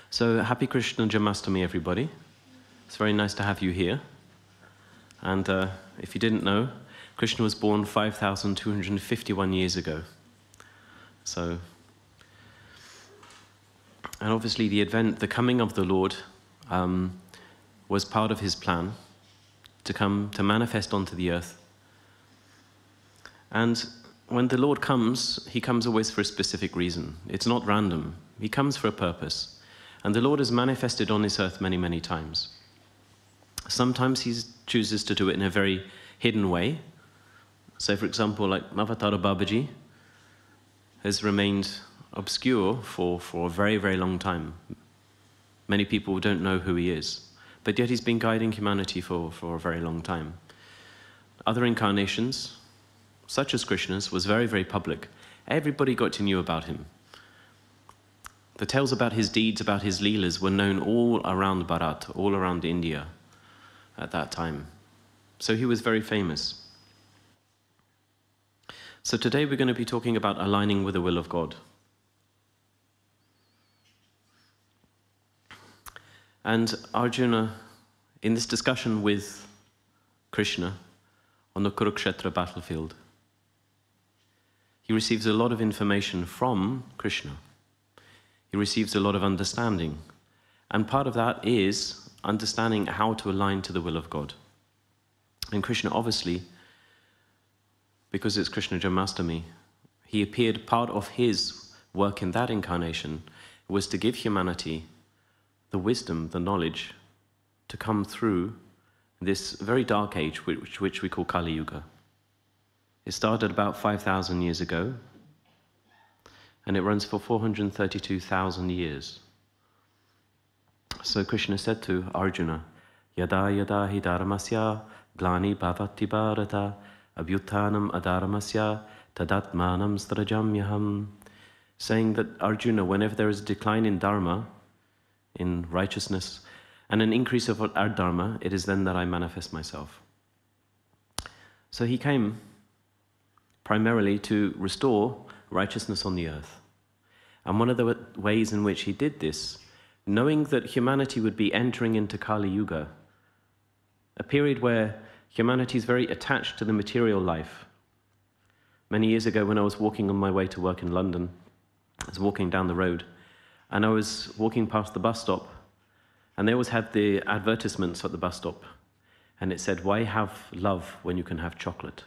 So, happy Krishna Janmashtami, everybody. It's very nice to have you here. And if you didn't know, Krishna was born 5,251 years ago. So, and obviously the coming of the Lord was part of his plan to come, to manifest onto the earth. And when the Lord comes, he comes always for a specific reason. It's not random. He comes for a purpose. And the Lord has manifested on this earth many, many times. Sometimes he chooses to do it in a very hidden way. So, for example, like Mavatara Babaji has remained obscure for a very, very long time. Many people don't know who he is, but yet he's been guiding humanity for a very long time. Other incarnations, such as Krishna's, was very, very public. Everybody got to know about him. The tales about his deeds, about his leelas, were known all around Bharat, all around India at that time. So he was very famous. So today we're going to be talking about aligning with the will of God. And Arjuna, in this discussion with Krishna on the Kurukshetra battlefield, he receives a lot of information from Krishna. He receives a lot of understanding. And part of that is understanding how to align to the will of God. And Krishna, obviously, because it's Krishna Janmashtami, he appeared, part of his work in that incarnation was to give humanity the wisdom, the knowledge, to come through this very dark age, which we call Kali Yuga. It started about 5,000 years ago, and it runs for 432,000 years. So Krishna said to Arjuna, Yada yada hi dharmasya glani bhavati bharata abhyuthanam adharmasya tadatmanam strajamyaham, saying that Arjuna, whenever there is a decline in dharma, in righteousness, and an increase of our dharma, it is then that I manifest myself. So he came primarily to restore righteousness on the earth. And one of the ways in which he did this, knowing that humanity would be entering into Kali Yuga, a period where humanity is very attached to the material life. Many years ago, when I was walking on my way to work in London, I was walking down the road, and I was walking past the bus stop, and they always had the advertisements at the bus stop, and it said, "Why have love when you can have chocolate?"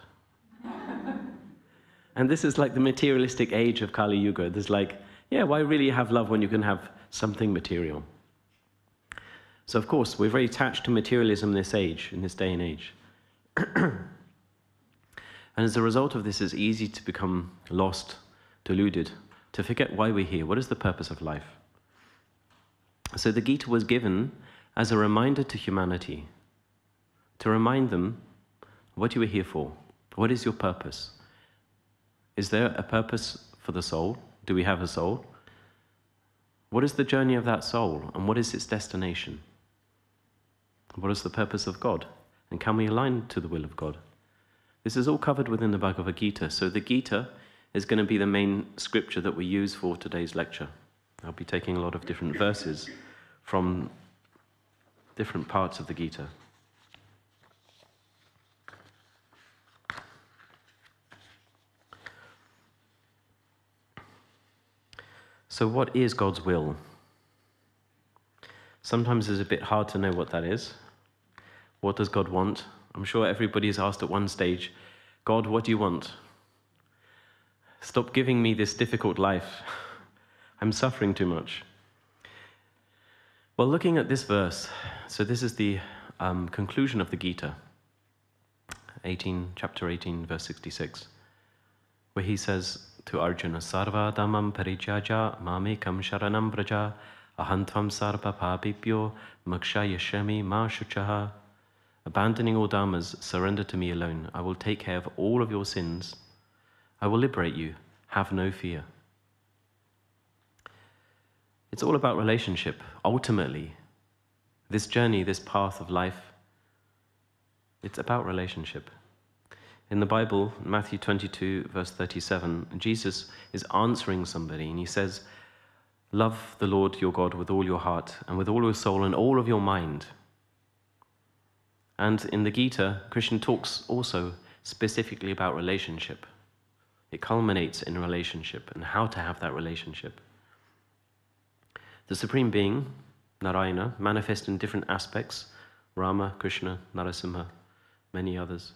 And this is like the materialistic age of Kali Yuga. There's like, yeah, why really have love when you can have something material? So of course, we're very attached to materialism in this age, in this day and age. And as a result of this, it's easy to become lost, deluded, to forget why we're here. What is the purpose of life? So the Gita was given as a reminder to humanity, to remind them what you were here for. What is your purpose? Is there a purpose for the soul? Do we have a soul? What is the journey of that soul, and what is its destination? What is the purpose of God? And can we align to the will of God? This is all covered within the Bhagavad Gita. So the Gita is going to be the main scripture that we use for today's lecture. I'll be taking a lot of different verses from different parts of the Gita. So what is God's will? Sometimes it's a bit hard to know what that is. What does God want? I'm sure everybody has asked at one stage, God, what do you want? Stop giving me this difficult life. I'm suffering too much. Well, looking at this verse, so this is the conclusion of the Gita, chapter 18, verse 66, where he says to Arjuna, Sarva dhammam parijyaja mamekam sharanam vraja ahantvam sarva papibhyo makshayashami ma shuchaha. Abandoning all dharmas, surrender to me alone. I will take care of all of your sins. I will liberate you. Have no fear. It's all about relationship. Ultimately, this journey, this path of life, it's about relationship. In the Bible, Matthew 22, verse 37, Jesus is answering somebody, and he says, Love the Lord your God with all your heart and with all your soul and all of your mind. And in the Gita, Krishna talks also specifically about relationship. It culminates in relationship and how to have that relationship. The Supreme Being, Narayana, manifests in different aspects: Rama, Krishna, Narasimha, many others.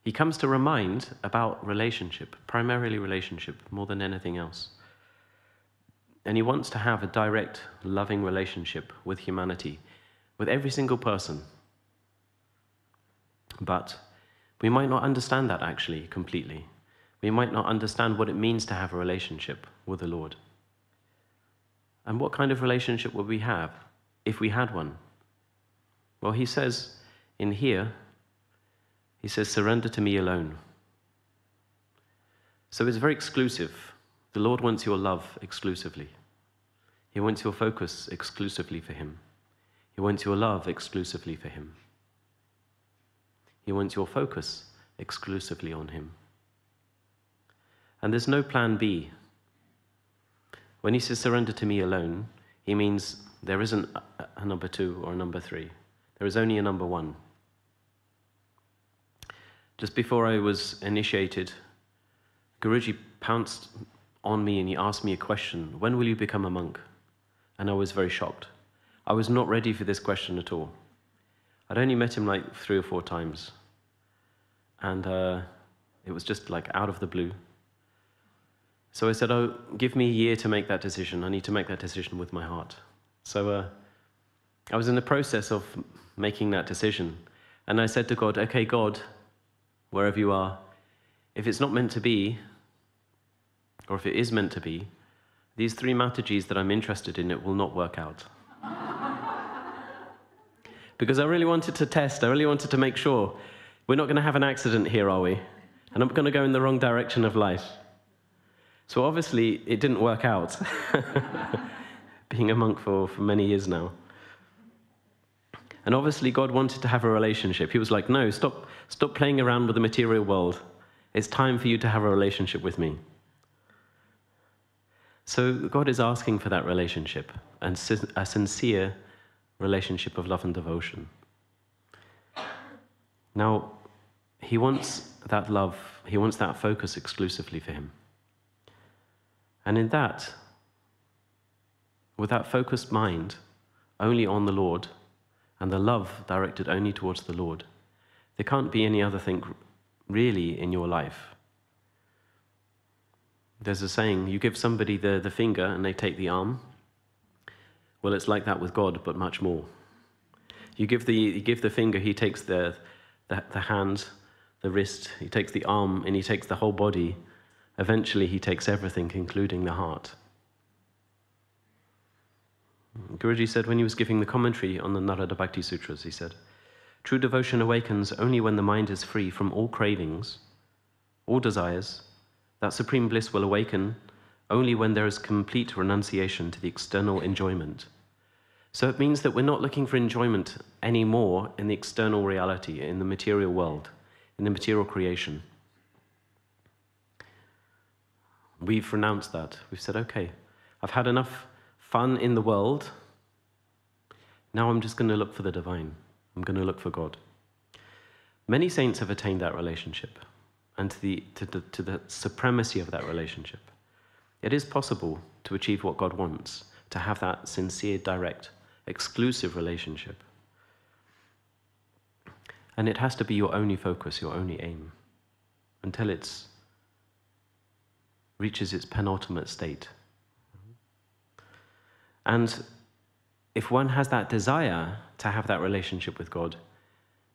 He comes to remind about relationship, primarily relationship, more than anything else. And he wants to have a direct, loving relationship with humanity, with every single person. But we might not understand that actually completely. We might not understand what it means to have a relationship with the Lord. And what kind of relationship would we have if we had one? Well, he says in here, he says, surrender to me alone. So it's very exclusive. The Lord wants your love exclusively. He wants your focus exclusively for him. He wants your love exclusively for him. He wants your focus exclusively on him. And there's no plan B. When he says surrender to me alone, he means there isn't a number 2 or a number 3. There is only a number 1. Just before I was initiated, Guruji pounced on me and he asked me a question: when will you become a monk? And I was very shocked. I was not ready for this question at all. I'd only met him like 3 or 4 times. And it was just like out of the blue. So I said, oh, give me a year to make that decision. I need to make that decision with my heart. So I was in the process of making that decision. And I said to God, okay, God, wherever you are, if it's not meant to be, or if it is meant to be, these 3 Matajis that I'm interested in, it will not work out. Because I really wanted to test, I really wanted to make sure we're not going to have an accident here, are we? And I'm going to go in the wrong direction of life. So obviously, it didn't work out, being a monk for many years now. And obviously, God wanted to have a relationship. He was like, no, stop playing around with the material world. It's time for you to have a relationship with me. So God is asking for that relationship, and a sincere relationship of love and devotion. Now, he wants that love, he wants that focus exclusively for him. And in that, with that focused mind only on the Lord, and the love directed only towards the Lord, there can't be any other thing really in your life. There's a saying, you give somebody the finger and they take the arm. Well, it's like that with God, but much more. You give the finger, he takes the hand, the wrist, he takes the arm, and he takes the whole body. Eventually, he takes everything, including the heart. Guruji said when he was giving the commentary on the Narada Bhakti Sutras, he said, true devotion awakens only when the mind is free from all cravings, all desires. That supreme bliss will awaken only when there is complete renunciation to the external enjoyment. So it means that we're not looking for enjoyment anymore in the external reality, in the material world, in the material creation. We've renounced that. We've said, okay, I've had enough fun in the world. Now I'm just going to look for the divine. I'm going to look for God. Many saints have attained that relationship and to the supremacy of that relationship. It is possible to achieve what God wants, to have that sincere, direct, exclusive relationship. And it has to be your only focus, your only aim, until it reaches its penultimate state. And if one has that desire to have that relationship with God,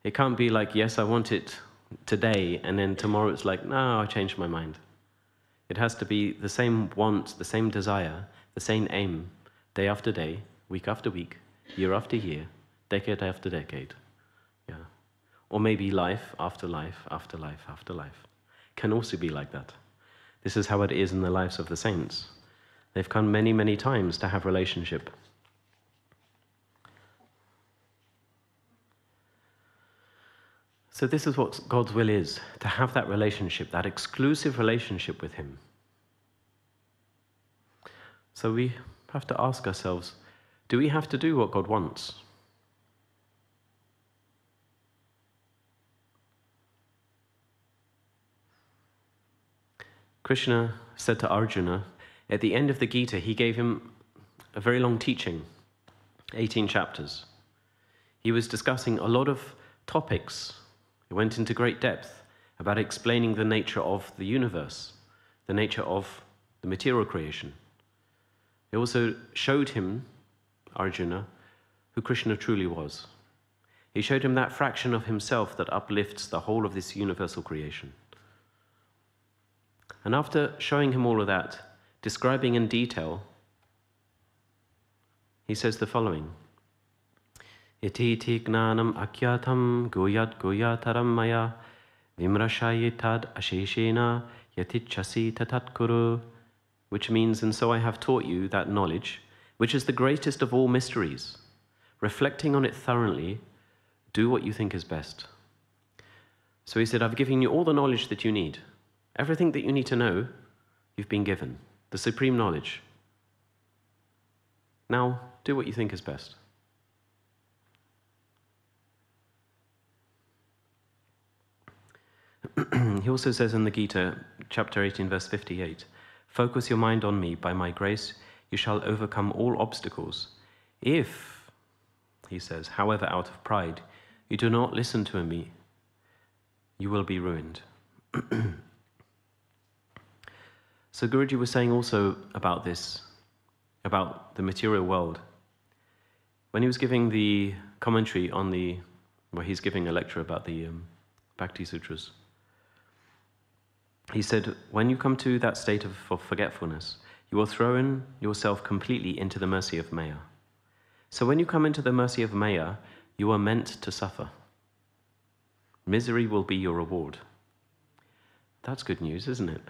it can't be like, yes, I want it today, and then tomorrow it's like, no, I changed my mind. It has to be the same want, the same desire, the same aim, day after day, week after week, year after year, decade after decade. Yeah. Or maybe life after life after life after life. Can also be like that. This is how it is in the lives of the saints. They've come many, many times to have relationship. So this is what God's will is, to have that relationship, that exclusive relationship with him. So we have to ask ourselves, do we have to do what God wants? Krishna said to Arjuna, at the end of the Gita, he gave him a very long teaching, 18 chapters. He was discussing a lot of topics. He went into great depth about explaining the nature of the universe, the nature of the material creation. He also showed him, Arjuna, who Krishna truly was. He showed him that fraction of himself that uplifts the whole of this universal creation. And after showing him all of that, describing in detail, he says the following: Iti gnanam akyatam guyat guyataram maya vimrashayitad asheshena yatichasi tatatkuru, which means, and so I have taught you that knowledge, which is the greatest of all mysteries. Reflecting on it thoroughly, do what you think is best. So he said, I've given you all the knowledge that you need. Everything that you need to know, you've been given. The supreme knowledge. Now, do what you think is best. He also says in the Gita, chapter 18, verse 58, focus your mind on me. By my grace, you shall overcome all obstacles. If, he says, however, out of pride, you do not listen to me, you will be ruined. So Guruji was saying also about this, about the material world. When he was giving the commentary on where he's giving a lecture about the Bhakti Sutras, he said, when you come to that state of forgetfulness, you will throw in yourself completely into the mercy of Maya. So when you come into the mercy of Maya, you are meant to suffer. Misery will be your reward. That's good news, isn't it?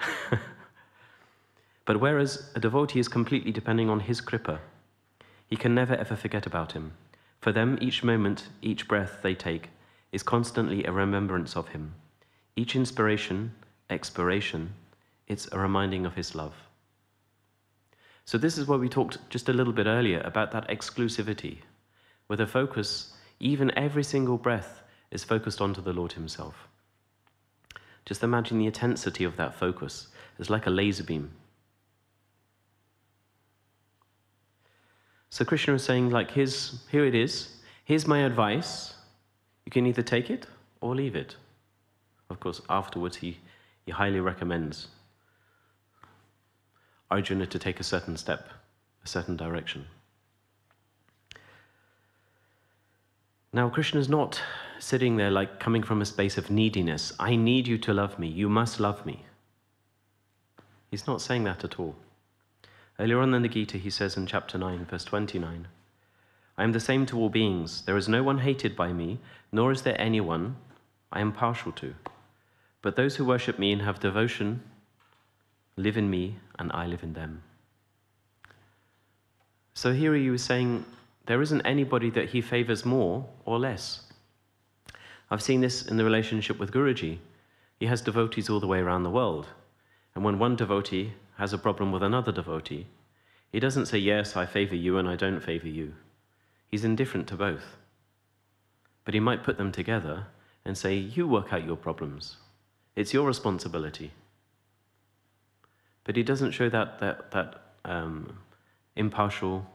But whereas a devotee is completely depending on his kripa, he can never ever forget about him. For them, each moment, each breath they take is constantly a remembrance of him. Each inspiration, expiration, it's a reminding of his love. So this is what we talked just a little bit earlier about that exclusivity, where the focus, even every single breath, is focused onto the Lord himself. Just imagine the intensity of that focus. It's like a laser beam. So Krishna is saying, like, here it is. Here's my advice. You can either take it or leave it. Of course, afterwards he highly recommends Arjuna to take a certain step, a certain direction. Now, Krishna is not sitting there like coming from a space of neediness. I need you to love me. You must love me. He's not saying that at all. Earlier on in the Gita, he says in chapter 9, verse 29, I am the same to all beings. There is no one hated by me, nor is there anyone I am partial to. But those who worship me and have devotion live in me, and I live in them. So here he was saying there isn't anybody that he favors more or less. I've seen this in the relationship with Guruji. He has devotees all the way around the world. And when one devotee has a problem with another devotee, he doesn't say, yes, I favor you and I don't favor you. He's indifferent to both. But he might put them together and say, you work out your problems. It's your responsibility. But he doesn't show that partial.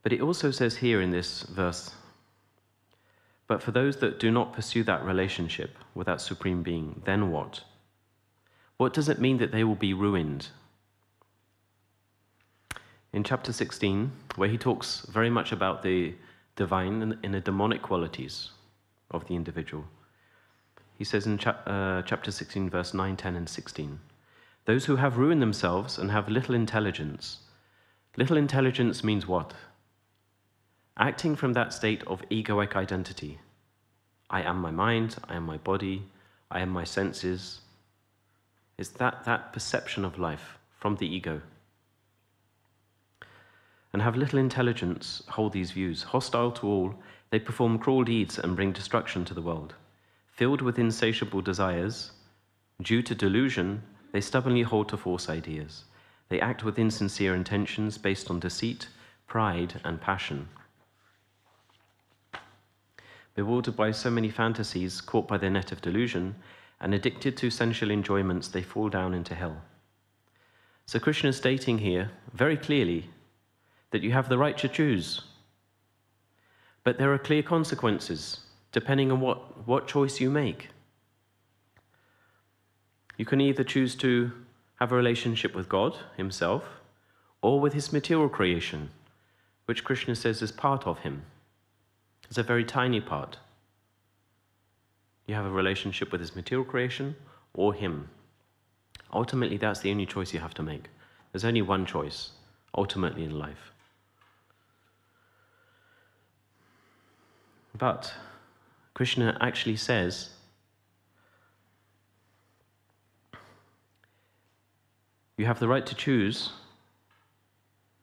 But it also says here in this verse, but for those that do not pursue that relationship with that Supreme Being, then what? What does it mean that they will be ruined? In chapter 16, where he talks very much about the divine and the demonic qualities of the individual, he says in chapter 16, verse 9, 10, and 16, those who have ruined themselves and have little intelligence. Little intelligence means what? Acting from that state of egoic identity. I am my mind, I am my body, I am my senses. It's that perception of life from the ego. And have little intelligence hold these views. Hostile to all, they perform cruel deeds and bring destruction to the world. Filled with insatiable desires, due to delusion, They stubbornly hold to false ideas. They act with insincere intentions based on deceit, pride, and passion. Bewildered by so many fantasies, caught by their net of delusion, and addicted to sensual enjoyments, they fall down into hell. So Krishna is stating here very clearly that you have the right to choose, but there are clear consequences depending on what choice you make. You can either choose to have a relationship with God himself or with his material creation, which Krishna says is part of him. It's a very tiny part. You have a relationship with his material creation or him. Ultimately, that's the only choice you have to make. There's only one choice, ultimately, in life. But Krishna actually says, you have the right to choose,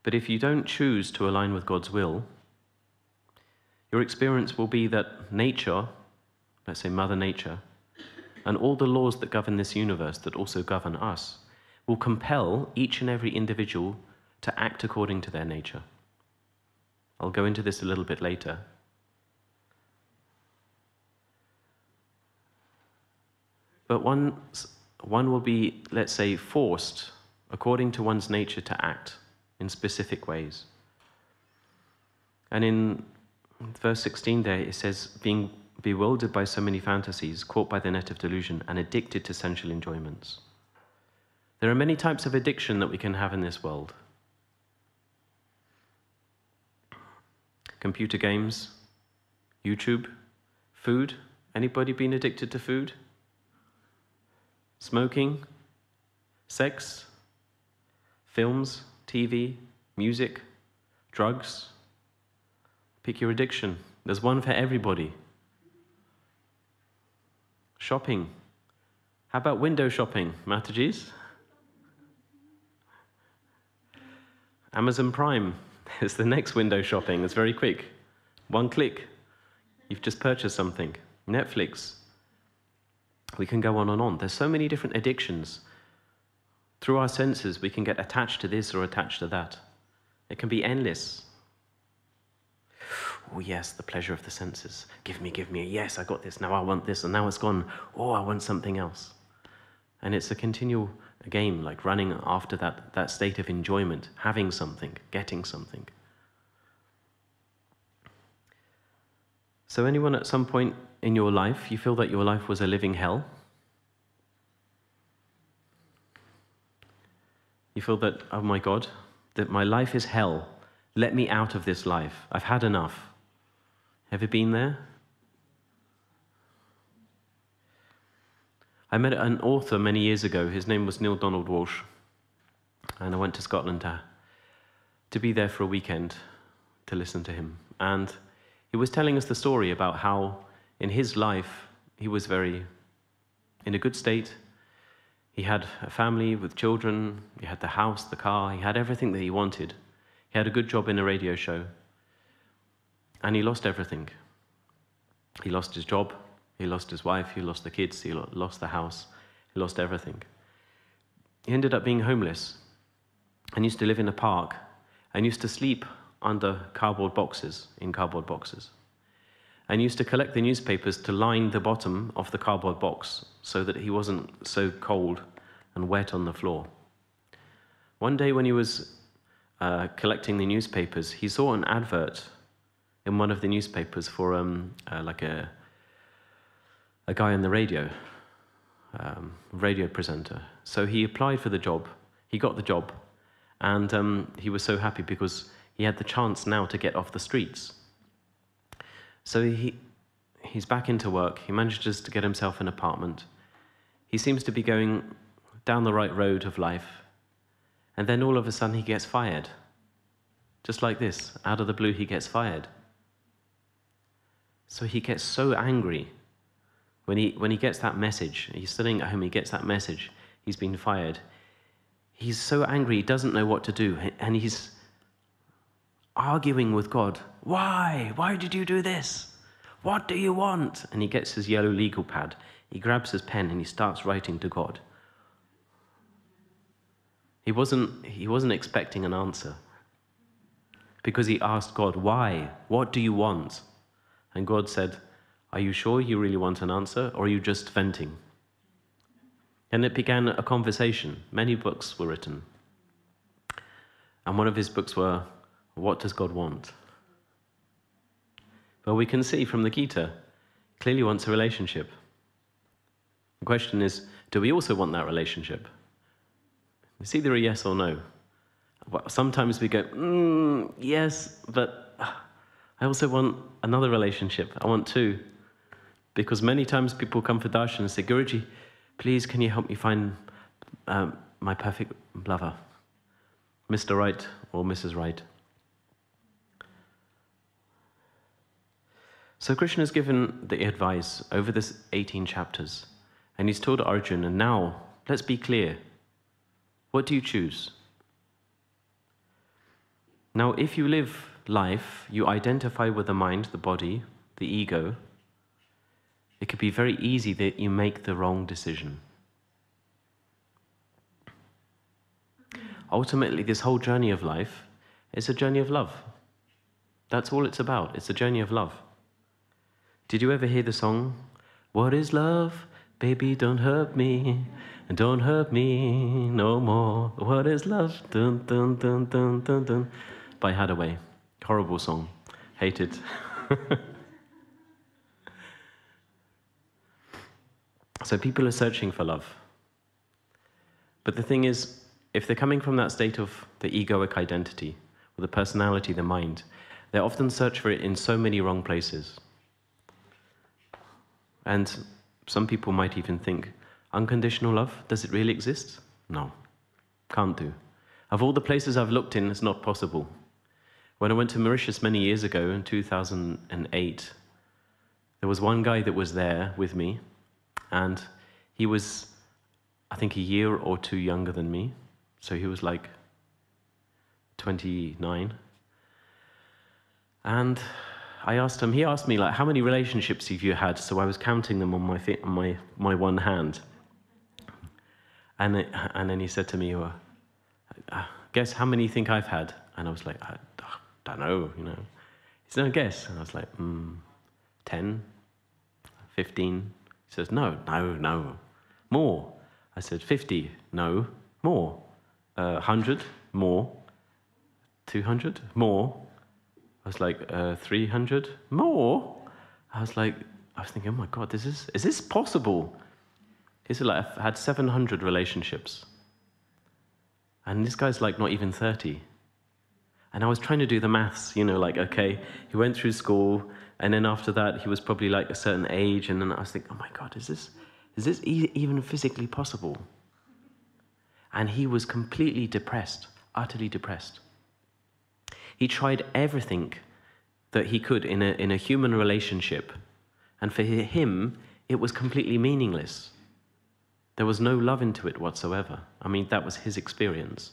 but if you don't choose to align with God's will, your experience will be that nature, let's say Mother Nature, and all the laws that govern this universe, that also govern us, will compel each and every individual to act according to their nature. I'll go into this a little bit later. But one will be, let's say, forced, according to one's nature, to act in specific ways. And in verse 16 there, it says, being bewildered by so many fantasies, caught by the net of delusion, and addicted to sensual enjoyments. There are many types of addiction that we can have in this world. Computer games, YouTube, food. Anybody been addicted to food? Smoking, sex, films, TV, music, drugs. Pick your addiction. There's one for everybody. Shopping. How about window shopping, Mataji's? Amazon Prime is the next window shopping. It's very quick. One click. You've just purchased something. Netflix. We can go on and on. There's so many different addictions. Through our senses, we can get attached to this or attached to that. It can be endless. Oh yes, the pleasure of the senses. Give me. Yes, I got this. Now I want this, and now it's gone. Oh, I want something else. And it's a continual game, like running after that state of enjoyment, having something, getting something. So anyone at some point in your life, you feel that your life was a living hell? You feel that, oh my God, that my life is hell. Let me out of this life. I've had enough. Have you been there? I met an author many years ago. His name was Neil Donald Walsh. And I went to Scotland to be there for a weekend to listen to him. And he was telling us the story about how in his life he was in a good state. He had a family with children, he had the house, the car, he had everything that he wanted. He had a good job in a radio show. And he lost everything. He lost his job, he lost his wife, he lost the kids, he lost the house, he lost everything. He ended up being homeless and used to live in a park and used to sleep under cardboard boxes, and used to collect the newspapers to line the bottom of the cardboard box so that he wasn't so cold and wet on the floor. One day when he was collecting the newspapers, he saw an advert in one of the newspapers for like a guy on the radio presenter. So he applied for the job, he got the job, and he was so happy because he had the chance now to get off the streets. So he's back into work, he manages to get himself an apartment. He seems to be going down the right road of life, and then all of a sudden he gets fired. Just like this, out of the blue he gets fired. So he gets so angry when he gets that message. He's sitting at home, he gets that message, he's been fired. He's so angry, he doesn't know what to do, and he's arguing with God. Why? Why did you do this? What do you want? And he gets his yellow legal pad, he grabs his pen and he starts writing to God. He wasn't expecting an answer, because he asked God, why? What do you want? And God said, are you sure you really want an answer, or are you just venting? And it began a conversation. Many books were written. And one of his books were, What Does God Want? But we can see from the Gita, clearly wants a relationship. The question is, do we also want that relationship? It's either a yes or no. Sometimes we go, yes, but I also want another relationship. I want two. Because many times people come for darshan and say, Guruji, please can you help me find my perfect lover? Mr. Right or Mrs. Right. So Krishna has given the advice over this 18 chapters, and he's told Arjuna, now, let's be clear. What do you choose? Now, if you live life, you identify with the mind, the body, the ego, it could be very easy that you make the wrong decision. Ultimately, this whole journey of life is a journey of love. That's all it's about. It's a journey of love. Did you ever hear the song, What is love? Baby, don't hurt me, and don't hurt me no more. What is love? Dun, dun, dun, dun, dun, dun. By Hadaway. Horrible song. Hate it. So people are searching for love. But the thing is, if they're coming from that state of the egoic identity, or the personality, the mind, they often search for it in so many wrong places. And some people might even think, unconditional love, does it really exist? No, can't do. Of all the places I've looked in, it's not possible. When I went to Mauritius many years ago, in 2008, there was one guy that was there with me, and he was, I think, a year or two younger than me. So he was like 29. And I asked him, he asked me, like, how many relationships have you had? So I was counting them on my one hand. And then he said to me, guess how many you think I've had? And I was like, I don't know, you know. He said, no, guess. And I was like, 10, 15. He says, no, more. I said, 50, no, more. 100, more. 200, more. I was like, 300, more. I was thinking, oh my God, is this possible? He said, like, I've had 700 relationships. And this guy's like not even 30. And I was trying to do the maths, you know, like, okay, he went through school, and then after that, he was probably like a certain age, and then I was thinking, oh my God, is this even physically possible? And he was completely depressed, utterly depressed. He tried everything that he could in a human relationship, and for him, it was completely meaningless. There was no love into it whatsoever. I mean, that was his experience.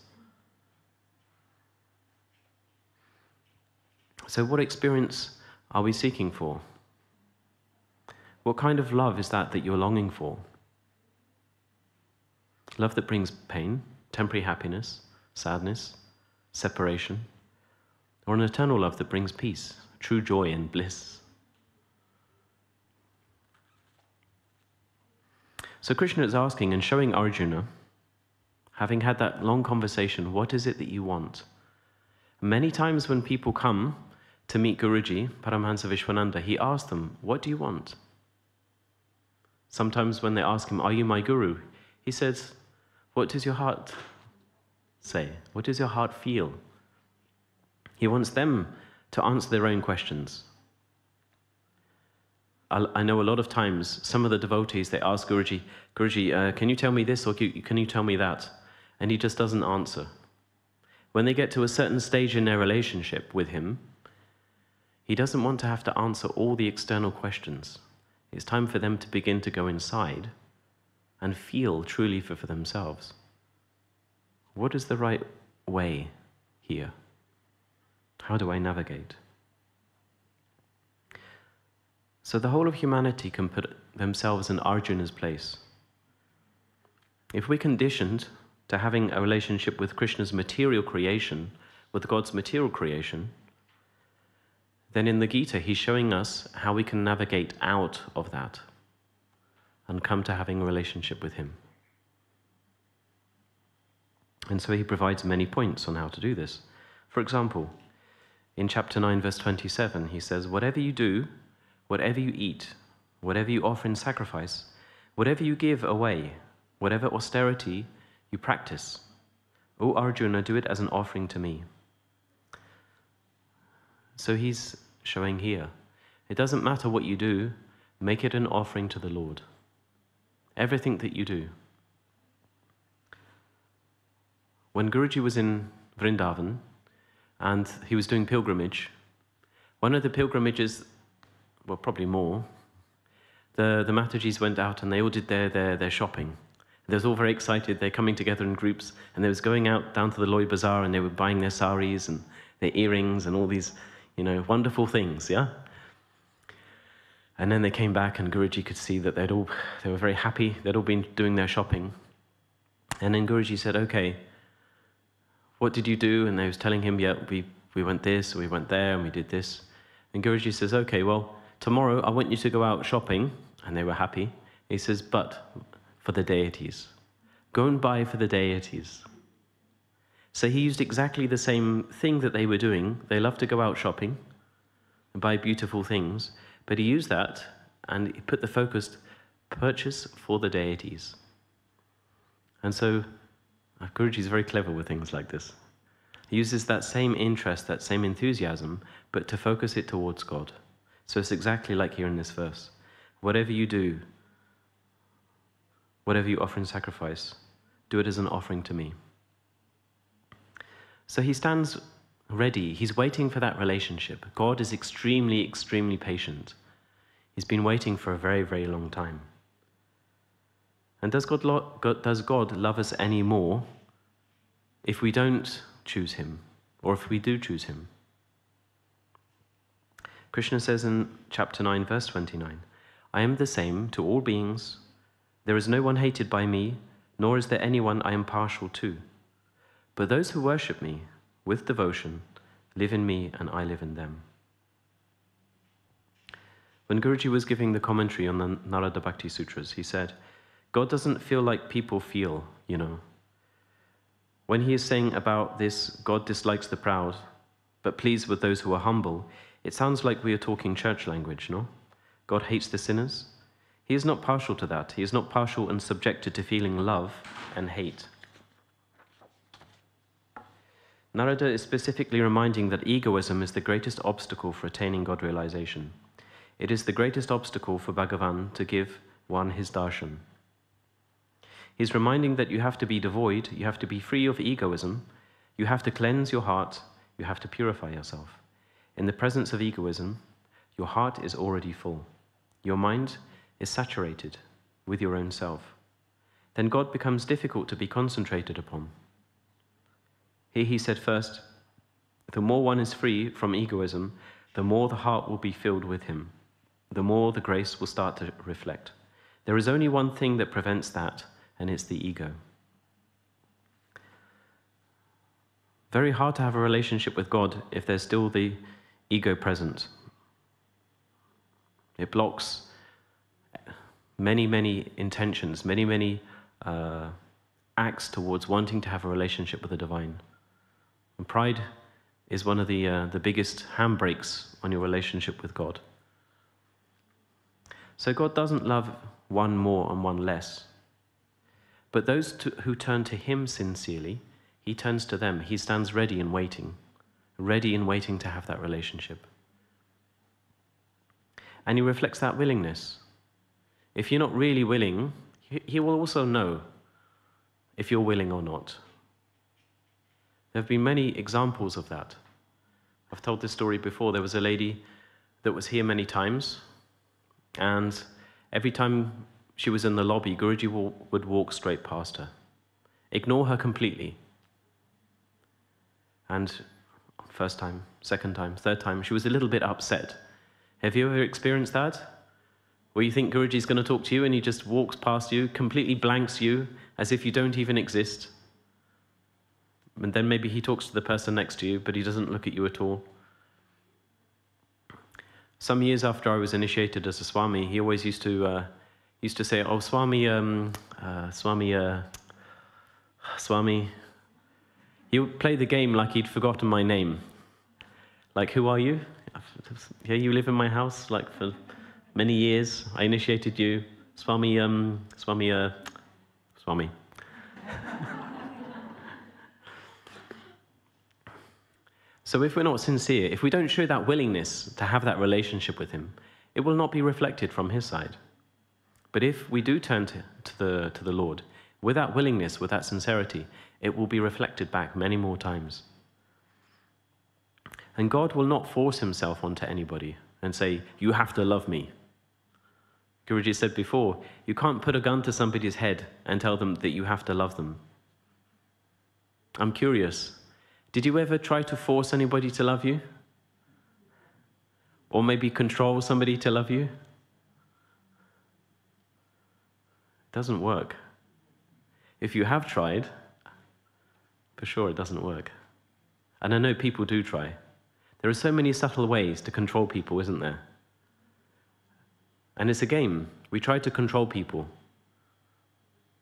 So what experience are we seeking for? What kind of love is that you're longing for? Love that brings pain, temporary happiness, sadness, separation, or an eternal love that brings peace, true joy and bliss? So Krishna is asking and showing Arjuna, having had that long conversation, what is it that you want? Many times when people come to meet Guruji, Paramahamsa Vishwananda, he asks them, what do you want? Sometimes when they ask him, are you my guru? He says, what does your heart say? What does your heart feel? He wants them to answer their own questions. I know a lot of times, some of the devotees, they ask Guruji, can you tell me this, or can you tell me that? And he just doesn't answer. When they get to a certain stage in their relationship with him, he doesn't want to have to answer all the external questions. It's time for them to begin to go inside and feel truly for themselves. What is the right way here? How do I navigate? So the whole of humanity can put themselves in Arjuna's place. If we're conditioned to having a relationship with Krishna's material creation, with God's material creation, then in the Gita he's showing us how we can navigate out of that and come to having a relationship with him. And so he provides many points on how to do this. For example, in chapter 9, verse 27, he says, whatever you do, whatever you eat, whatever you offer in sacrifice, whatever you give away, whatever austerity you practice, O Arjuna, do it as an offering to me. So he's showing here, it doesn't matter what you do, make it an offering to the Lord. Everything that you do. When Guruji was in Vrindavan and he was doing pilgrimage, one of the pilgrimages, well, probably more, the Matajis went out and they all did their shopping. They was all very excited. They're coming together in groups and they was going out down to the Loi Bazaar and they were buying their saris and their earrings and all these, wonderful things, yeah? And then they came back and Guruji could see that they were very happy. They'd all been doing their shopping. And then Guruji said, okay, what did you do? And they was telling him, yeah, we went this, we went there, and we did this. And Guruji says, okay, well, tomorrow I want you to go out shopping. And they were happy. He says, but for the deities. Go and buy for the deities. So he used exactly the same thing that they were doing. They love to go out shopping and buy beautiful things. But he used that and he put the focus, purchase for the deities. And so Guruji is very clever with things like this. He uses that same interest, that same enthusiasm, but to focus it towards God. So it's exactly like here in this verse. Whatever you do, whatever you offer in sacrifice, do it as an offering to me. So he stands ready. He's waiting for that relationship. God is extremely, extremely patient. He's been waiting for a very, very long time. And does God love us any more if we don't choose him, or if we do choose him? Krishna says in chapter 9, verse 29, I am the same to all beings. There is no one hated by me, nor is there anyone I am partial to. But those who worship me with devotion live in me and I live in them. When Guruji was giving the commentary on the Narada Bhakti Sutras, he said, God doesn't feel like people feel, When he is saying about this, God dislikes the proud, but pleased with those who are humble, it sounds like we are talking church language, no? God hates the sinners. He is not partial to that. He is not partial and subjected to feeling love and hate. Narada is specifically reminding that egoism is the greatest obstacle for attaining God realization. It is the greatest obstacle for Bhagavan to give one his darshan. He's reminding that you have to be devoid, you have to be free of egoism, you have to cleanse your heart, you have to purify yourself. In the presence of egoism, your heart is already full. Your mind is saturated with your own self. Then God becomes difficult to be concentrated upon. Here he said first, the more one is free from egoism, the more the heart will be filled with him, the more the grace will start to reflect. There is only one thing that prevents that, and it's the ego. Very hard to have a relationship with God if there's still the ego present. It blocks many, many intentions, many acts towards wanting to have a relationship with the divine. And pride is one of the biggest handbrakes on your relationship with God. So God doesn't love one more and one less. But those who turn to him sincerely, he turns to them. He stands ready and waiting to have that relationship. And he reflects that willingness. If you're not really willing, he will also know if you're willing or not. There have been many examples of that. I've told this story before. There was a lady that was here many times, and every time she was in the lobby, Guruji would walk straight past her, ignore her completely. And first time, second time, third time, she was a little bit upset. Have you ever experienced that? Where you think Guruji's going to talk to you and he just walks past you, completely blanks you, as if you don't even exist? and then maybe he talks to the person next to you, but he doesn't look at you at all. Some years after I was initiated as a Swami, he always used to say, "Oh, Swami, Swami." He would play the game like he'd forgotten my name. Like, "Who are you? Yeah, you live in my house, like, for many years. I initiated you. Swami. So if we're not sincere, if we don't show that willingness to have that relationship with him, it will not be reflected from his side. But if we do turn to the Lord, with that willingness, with that sincerity, it will be reflected back many more times. And God will not force himself onto anybody and say, "You have to love me." Guruji said before, you can't put a gun to somebody's head and tell them that you have to love them. I'm curious, did you ever try to force anybody to love you? Or maybe control somebody to love you? It doesn't work. If you have tried, for sure it doesn't work. And I know people do try. There are so many subtle ways to control people, isn't there? And it's a game. We try to control people.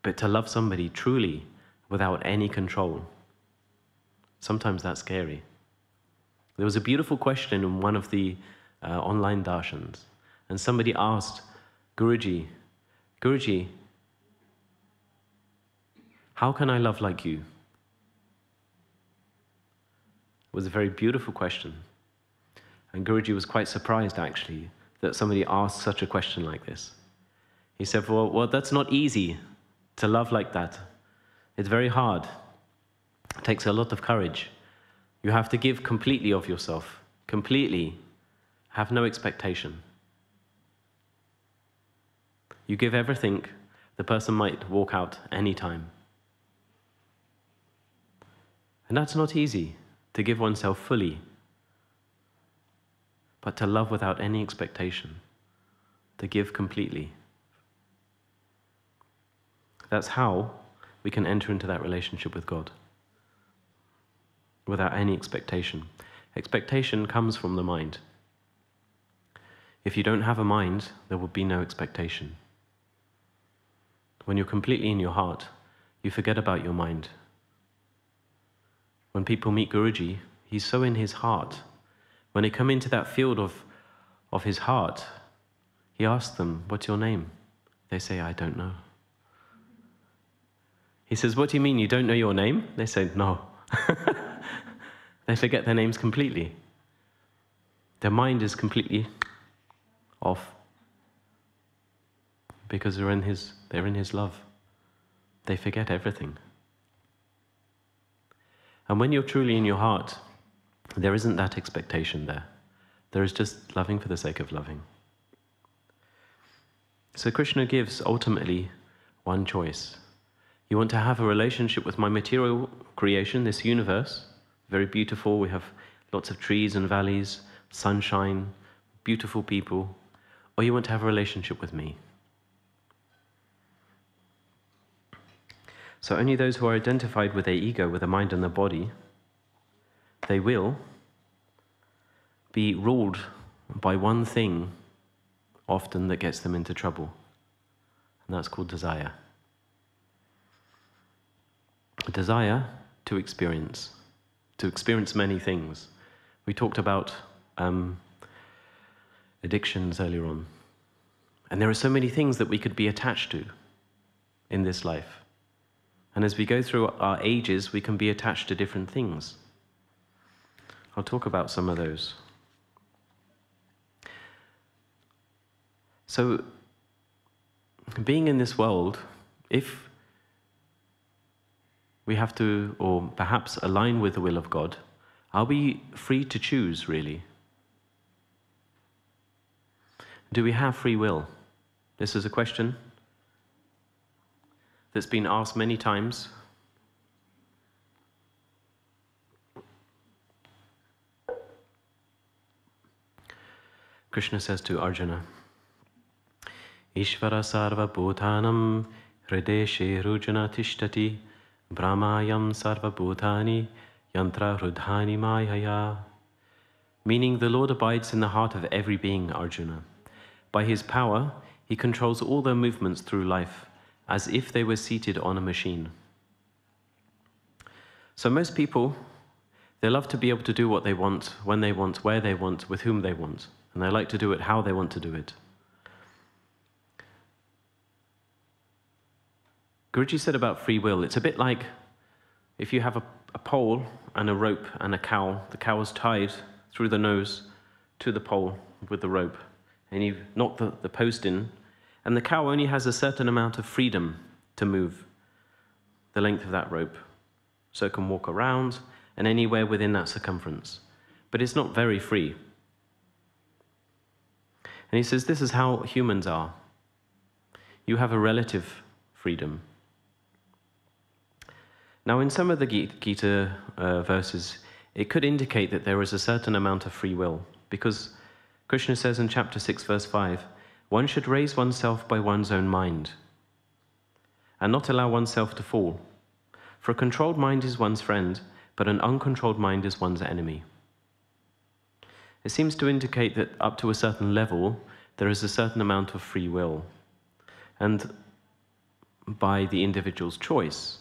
But to love somebody truly, without any control, sometimes that's scary. There was a beautiful question in one of the online darshans, and somebody asked, Guruji, how can I love like you? It was a very beautiful question. And Guruji was quite surprised, actually, that somebody asked such a question like this. He said, well, that's not easy to love like that. It's very hard. It takes a lot of courage. You have to give completely of yourself, completely, have no expectation. You give everything, the person might walk out any time. And that's not easy, to give oneself fully, but to love without any expectation, to give completely. That's how we can enter into that relationship with God, without any expectation. Expectation comes from the mind. If you don't have a mind, there will be no expectation. When you're completely in your heart, you forget about your mind. When people meet Guruji, he's so in his heart. When they come into that field of his heart, he asks them, "What's your name?" They say, "I don't know." He says, "What do you mean you don't know your name?" They say, "No." They forget their names completely. Their mind is completely off because they're in his love. They forget everything. And when you're truly in your heart, there isn't that expectation there. There is just loving for the sake of loving. So Krishna gives ultimately one choice. You want to have a relationship with my material creation, this universe, very beautiful. We have lots of trees and valleys, sunshine, beautiful people. Or you want to have a relationship with me. So only those who are identified with their ego, with the mind and the body, they will be ruled by one thing often that gets them into trouble. And that's called desire. A desire to experience many things. We talked about addictions earlier on. And there are so many things that we could be attached to in this life. And as we go through our ages, we can be attached to different things. I'll talk about some of those. So, being in this world, if we have to, or perhaps align with the will of God, are we free to choose, really? Do we have free will? This is a question that's been asked many times. Krishna says to Arjuna, Ishvara sarva bhutanam hrideshe rujana tishtati Brahmayam sarva bhutani yantra hrudhani mayaya. Meaning the Lord abides in the heart of every being, Arjuna. By his power, he controls all their movements through life, as if they were seated on a machine. So most people, they love to be able to do what they want, when they want, where they want, with whom they want. And they like to do it how they want to do it. Guruji said about free will, it's a bit like if you have a pole and a rope and a cow. The cow is tied through the nose to the pole with the rope. And you knock the post in, and the cow only has a certain amount of freedom to move the length of that rope. So it can walk around and anywhere within that circumference. But it's not very free. And he says this is how humans are. You have a relative freedom. Now in some of the Gita verses, it could indicate that there is a certain amount of free will, because Krishna says in chapter 6, verse 5, one should raise oneself by one's own mind and not allow oneself to fall. For a controlled mind is one's friend, but an uncontrolled mind is one's enemy. It seems to indicate that up to a certain level, there is a certain amount of free will. And by the individual's choice,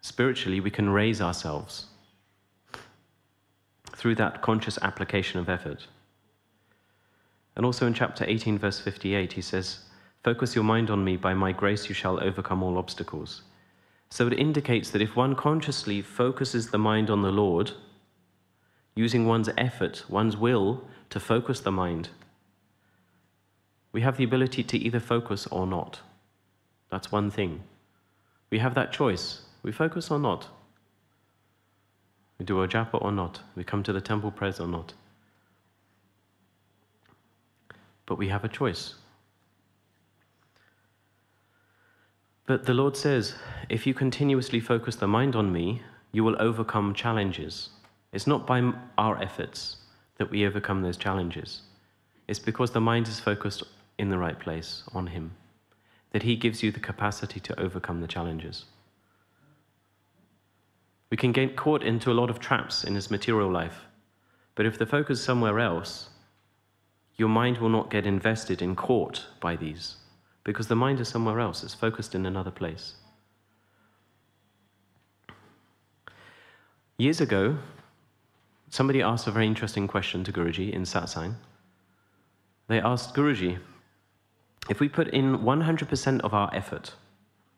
spiritually, we can raise ourselves through that conscious application of effort. And also in chapter 18, verse 58, he says, focus your mind on me, by my grace you shall overcome all obstacles. So it indicates that if one consciously focuses the mind on the Lord, using one's effort, one's will to focus the mind, we have the ability to either focus or not. That's one thing. We have that choice. We focus or not. We do our japa or not. We come to the temple prayers or not. But we have a choice. But the Lord says, if you continuously focus the mind on me, you will overcome challenges. It's not by our efforts that we overcome those challenges. It's because the mind is focused in the right place on him, that he gives you the capacity to overcome the challenges. We can get caught into a lot of traps in this material life, but if the focus is somewhere else, your mind will not get invested and caught by these, because the mind is somewhere else, it's focused in another place. Years ago, somebody asked a very interesting question to Guruji in Satsang. They asked Guruji, if we put in 100% of our effort,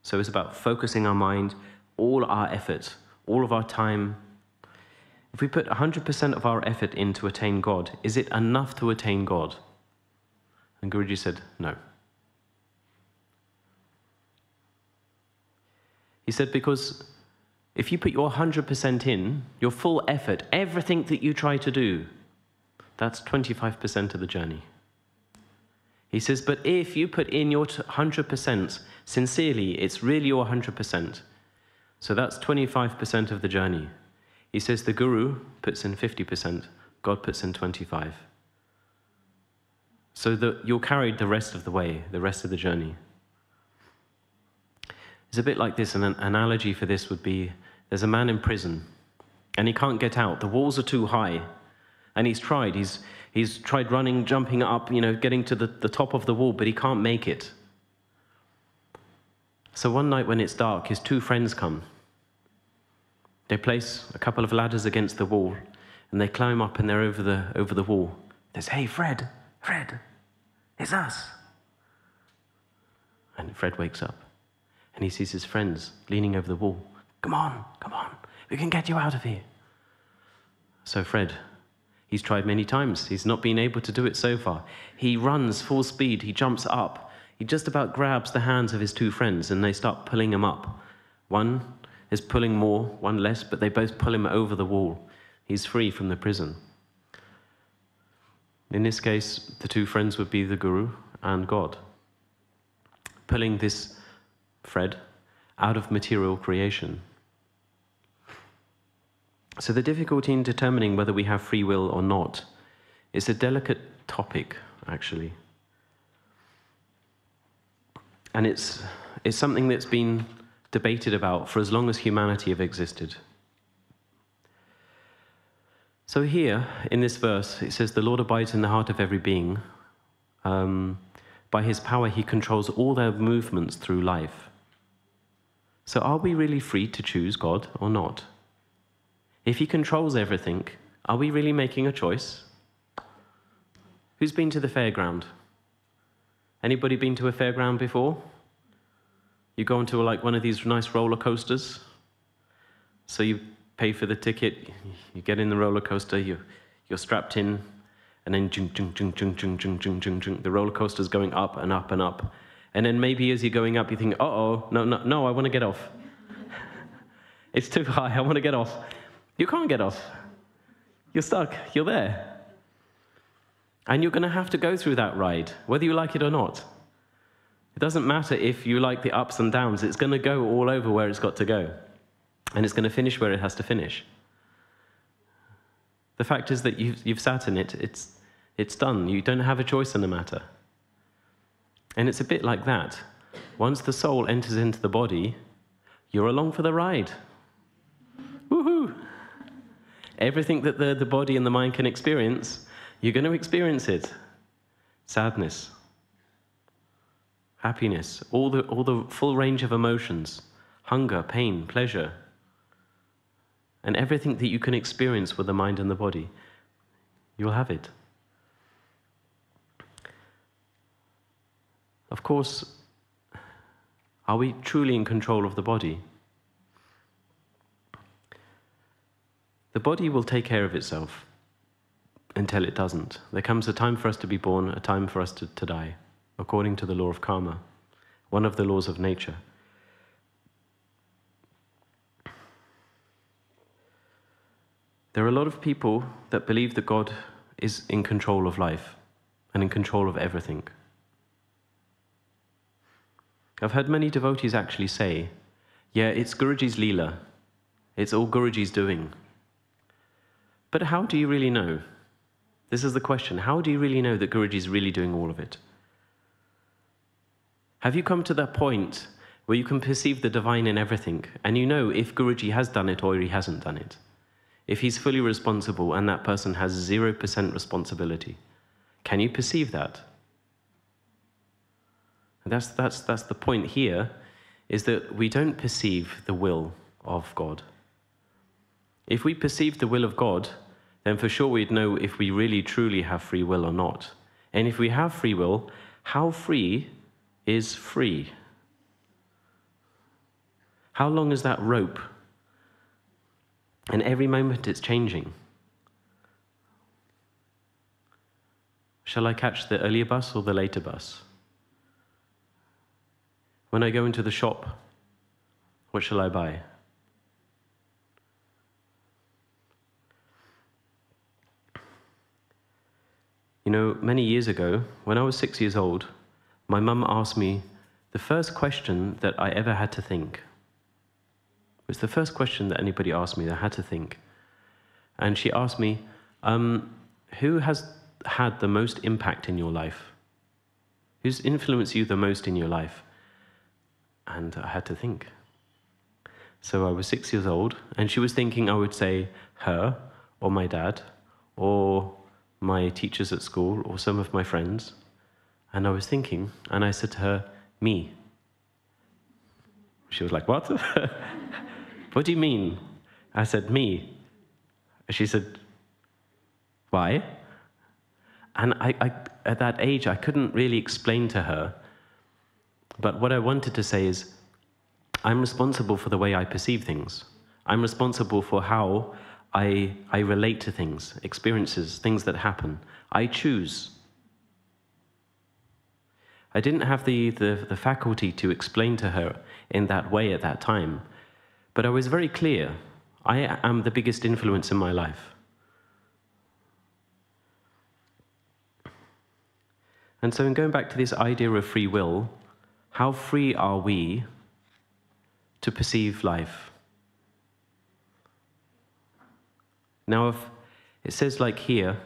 so it's about focusing our mind, all our effort, all of our time, if we put 100% of our effort in to attain God, is it enough to attain God? And Guruji said, no. He said, because if you put your 100% in, your full effort, everything that you try to do, that's 25% of the journey. He says, but if you put in your 100% sincerely, it's really your 100%. So that's 25% of the journey. He says the Guru puts in 50%, God puts in 25%. So that you're carried the rest of the way, the rest of the journey. It's a bit like this, and an analogy for this would be, there's a man in prison, and he can't get out. The walls are too high, and he's tried running, jumping up, getting to the top of the wall, but he can't make it. So one night when it's dark, his two friends come. They place a couple of ladders against the wall, and they climb up, and they're over the wall. They say, hey, Fred, it's us. And Fred wakes up, and he sees his friends leaning over the wall. Come on, we can get you out of here. So Fred, he's tried many times. He's not been able to do it so far. He runs full speed, he jumps up. He just about grabs the hands of his two friends, and they start pulling him up. One is pulling more, one less, but they both pull him over the wall. He's free from the prison. In this case, the two friends would be the Guru and God, pulling this Fred out of material creation. So the difficulty in determining whether we have free will or not is a delicate topic, actually. And it's something that's been debated about for as long as humanity have existed. So here, in this verse, it says, the Lord abides in the heart of every being. By his power, he controls all their movements through life. So are we really free to choose God or not? If he controls everything, are we really making a choice? Who's been to the fairground? Anybody been to a fairground before? You go onto like one of these nice roller coasters. So you pay for the ticket, you get in the roller coaster, you're strapped in, and then the roller coaster's going up and up and up. And then maybe as you're going up, you think, uh-oh, no, I want to get off. It's too high, I want to get off. You can't get off. You're stuck, you're there. And you're going to have to go through that ride, whether you like it or not. It doesn't matter if you like the ups and downs, it's going to go all over where it's got to go. And it's going to finish where it has to finish. The fact is that you've sat in it, it's done. You don't have a choice in the matter. And it's a bit like that. Once the soul enters into the body, you're along for the ride. Woohoo! Everything that the body and the mind can experience, you're going to experience it. Sadness, happiness, all the full range of emotions, hunger, pain, pleasure, and everything that you can experience with the mind and the body, you'll have it. Of course, are we truly in control of the body? The body will take care of itself until it doesn't. There comes a time for us to be born, a time for us to die, according to the law of karma, one of the laws of nature. There are a lot of people that believe that God is in control of life and in control of everything. I've heard many devotees actually say, yeah, it's Guruji's Leela. It's all Guruji's doing. But how do you really know? This is the question. How do you really know that Guruji's really doing all of it? Have you come to that point where you can perceive the divine in everything, and you know if Guruji has done it or he hasn't done it? If he's fully responsible and that person has 0% responsibility, can you perceive that? And that's the point here, is that we don't perceive the will of God. If we perceive the will of God, then for sure we'd know if we really truly have free will or not. And if we have free will, how free is free? How long is that rope? And every moment it's changing. Shall I catch the earlier bus or the later bus? When I go into the shop, what shall I buy? You know, many years ago, when I was 6 years old, my mum asked me the first question that I ever had to think. It was the first question that anybody asked me that I had to think. And she asked me, who has had the most impact in your life? Who's influenced you the most in your life? And I had to think. So I was 6 years old, and she was thinking I would say her, or my dad, or my teachers at school, or some of my friends. And I was thinking, and I said to her, me. She was like, what? What do you mean? I said, me. She said, why? And I at that age, I couldn't really explain to her. But what I wanted to say is, I'm responsible for the way I perceive things. I'm responsible for how I relate to things, experiences, things that happen. I choose. I didn't have the faculty to explain to her in that way at that time, but I was very clear. I am the biggest influence in my life. And so in going back to this idea of free will, how free are we to perceive life? Now, if it says like here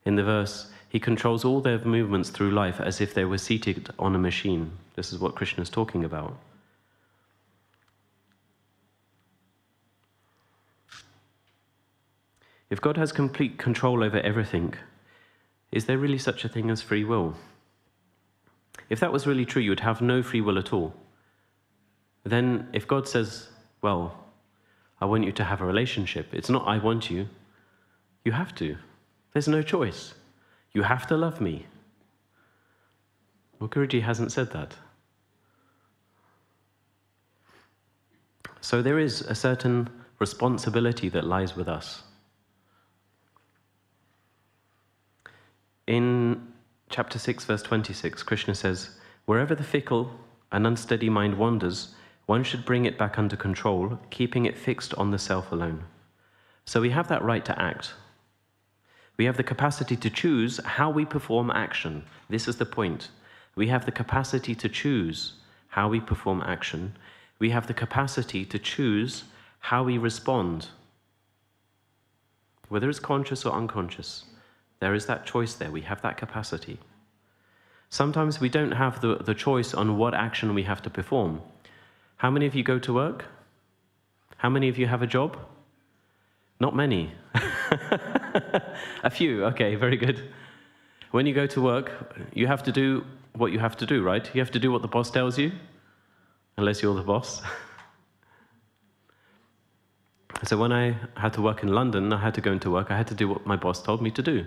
in the verse, he controls all their movements through life as if they were seated on a machine. This is what Krishna is talking about. If God has complete control over everything, is there really such a thing as free will? If that was really true, you would have no free will at all. Then if God says, well, I want you to have a relationship, it's not I want you, you have to. There's no choice. You have to love me. Well, Guruji hasn't said that. So there is a certain responsibility that lies with us. In chapter 6, verse 26, Krishna says, wherever the fickle and unsteady mind wanders, one should bring it back under control, keeping it fixed on the self alone. So we have that right to act. We have the capacity to choose how we perform action. This is the point. We have the capacity to choose how we perform action. We have the capacity to choose how we respond. Whether it's conscious or unconscious, there is that choice there. We have that capacity. Sometimes we don't have the choice on what action we have to perform. How many of you go to work? How many of you have a job? Not many. A few, okay, very good. When you go to work, you have to do what you have to do, right? You have to do what the boss tells you, unless you're the boss. So when I had to work in London, I had to go into work, I had to do what my boss told me to do.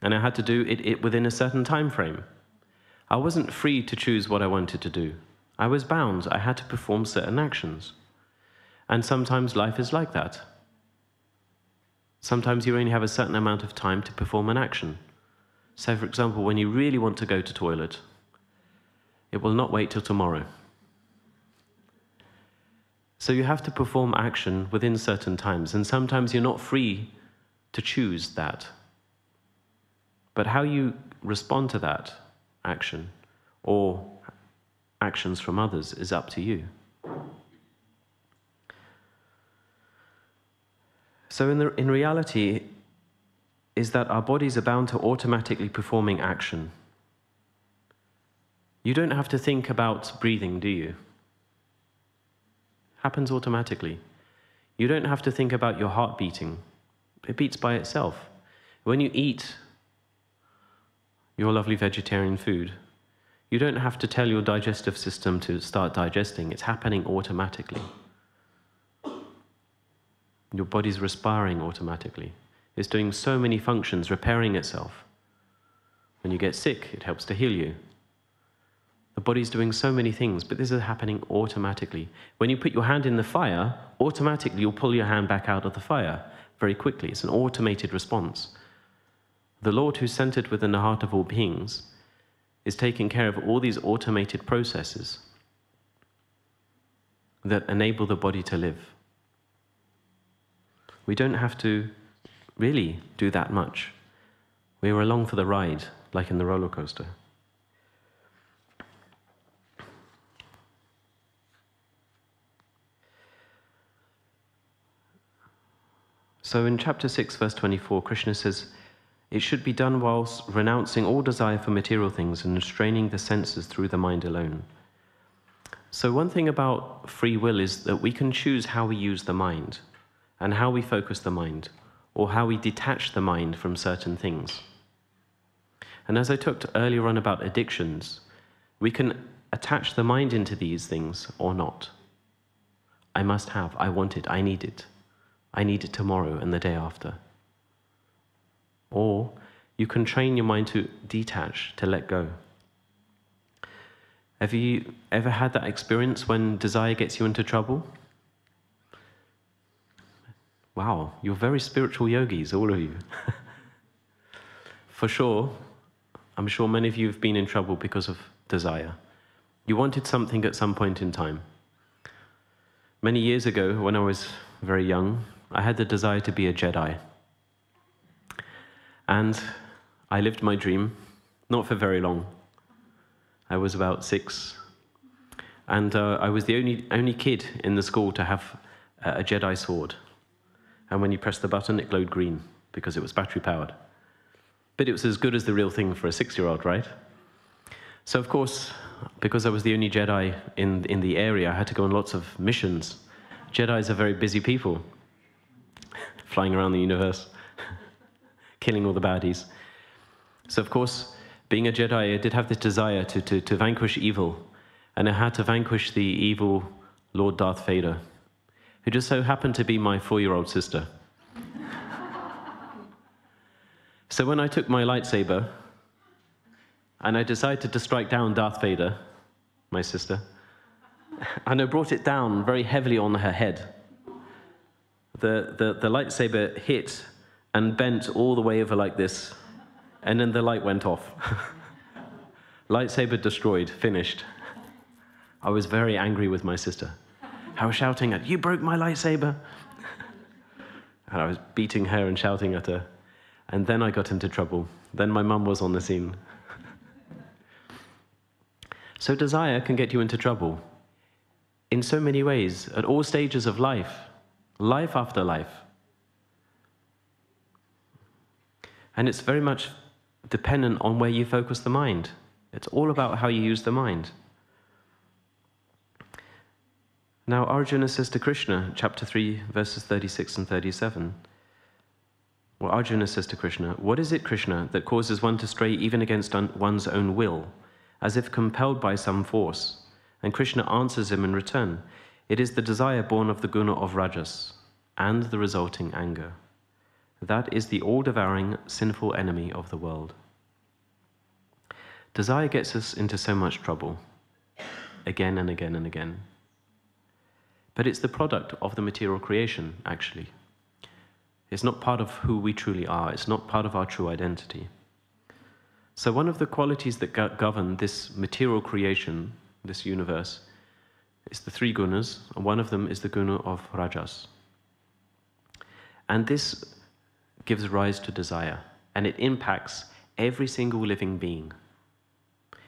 And I had to do it within a certain time frame. I wasn't free to choose what I wanted to do. I was bound. I had to perform certain actions. And sometimes life is like that. Sometimes you only have a certain amount of time to perform an action. So, for example, when you really want to go to the toilet, it will not wait till tomorrow. So you have to perform action within certain times, and sometimes you're not free to choose that. But how you respond to that action, or actions from others, is up to you. So in reality, is that our bodies are bound to automatically performing action. You don't have to think about breathing, do you? Happens automatically. You don't have to think about your heart beating. It beats by itself. When you eat your lovely vegetarian food, you don't have to tell your digestive system to start digesting. It's happening automatically. Your body's respiring automatically. It's doing so many functions, repairing itself. When you get sick, it helps to heal you. The body's doing so many things, but this is happening automatically. When you put your hand in the fire, automatically you'll pull your hand back out of the fire very quickly. It's an automated response. The Lord, who's centered within the heart of all beings, is taking care of all these automated processes that enable the body to live. We don't have to really do that much. We're along for the ride, like in the roller coaster. So in chapter 6, verse 24, Krishna says, it should be done whilst renouncing all desire for material things and restraining the senses through the mind alone. So one thing about free will is that we can choose how we use the mind and how we focus the mind, or how we detach the mind from certain things. And as I talked earlier on about addictions, we can attach the mind into these things or not. I must have, I want it, I need it. I need it tomorrow and the day after. Or you can train your mind to detach, to let go. Have you ever had that experience when desire gets you into trouble? Wow, you're very spiritual yogis, all of you. For sure, I'm sure many of you have been in trouble because of desire. You wanted something at some point in time. Many years ago, when I was very young, I had the desire to be a Jedi. And I lived my dream, not for very long. I was about 6. And I was the only kid in the school to have a Jedi sword. And when you pressed the button, it glowed green, because it was battery powered. But it was as good as the real thing for a 6-year-old, right? So of course, because I was the only Jedi in the area, I had to go on lots of missions. Jedis are very busy people. flying around the universe, killing all the baddies. So of course, being a Jedi, I did have this desire to vanquish evil, and I had to vanquish the evil Lord Darth Vader, who just so happened to be my 4-year-old sister. So when I took my lightsaber, and I decided to strike down Darth Vader, my sister, and I brought it down very heavily on her head. The lightsaber hit and bent all the way over like this, and then the light went off. Lightsaber destroyed, finished. I was very angry with my sister. I was shouting at, "You broke my lightsaber!" And I was beating her and shouting at her. And then I got into trouble. Then my mum was on the scene. So desire can get you into trouble in so many ways, at all stages of life, life after life. And it's very much dependent on where you focus the mind. It's all about how you use the mind. Now Arjuna says to Krishna, chapter 3, verses 36 and 37, well, Arjuna says to Krishna, "What is it, Krishna, that causes one to stray even against one's own will, as if compelled by some force?" And Krishna answers him in return, "It is the desire born of the guna of rajas, and the resulting anger. That is the all-devouring, sinful enemy of the world." Desire gets us into so much trouble, again and again and again. But it's the product of the material creation, actually. It's not part of who we truly are. It's not part of our true identity. So one of the qualities that govern this material creation, this universe, is the 3 gunas, and one of them is the guna of rajas. And this gives rise to desire, and it impacts every single living being.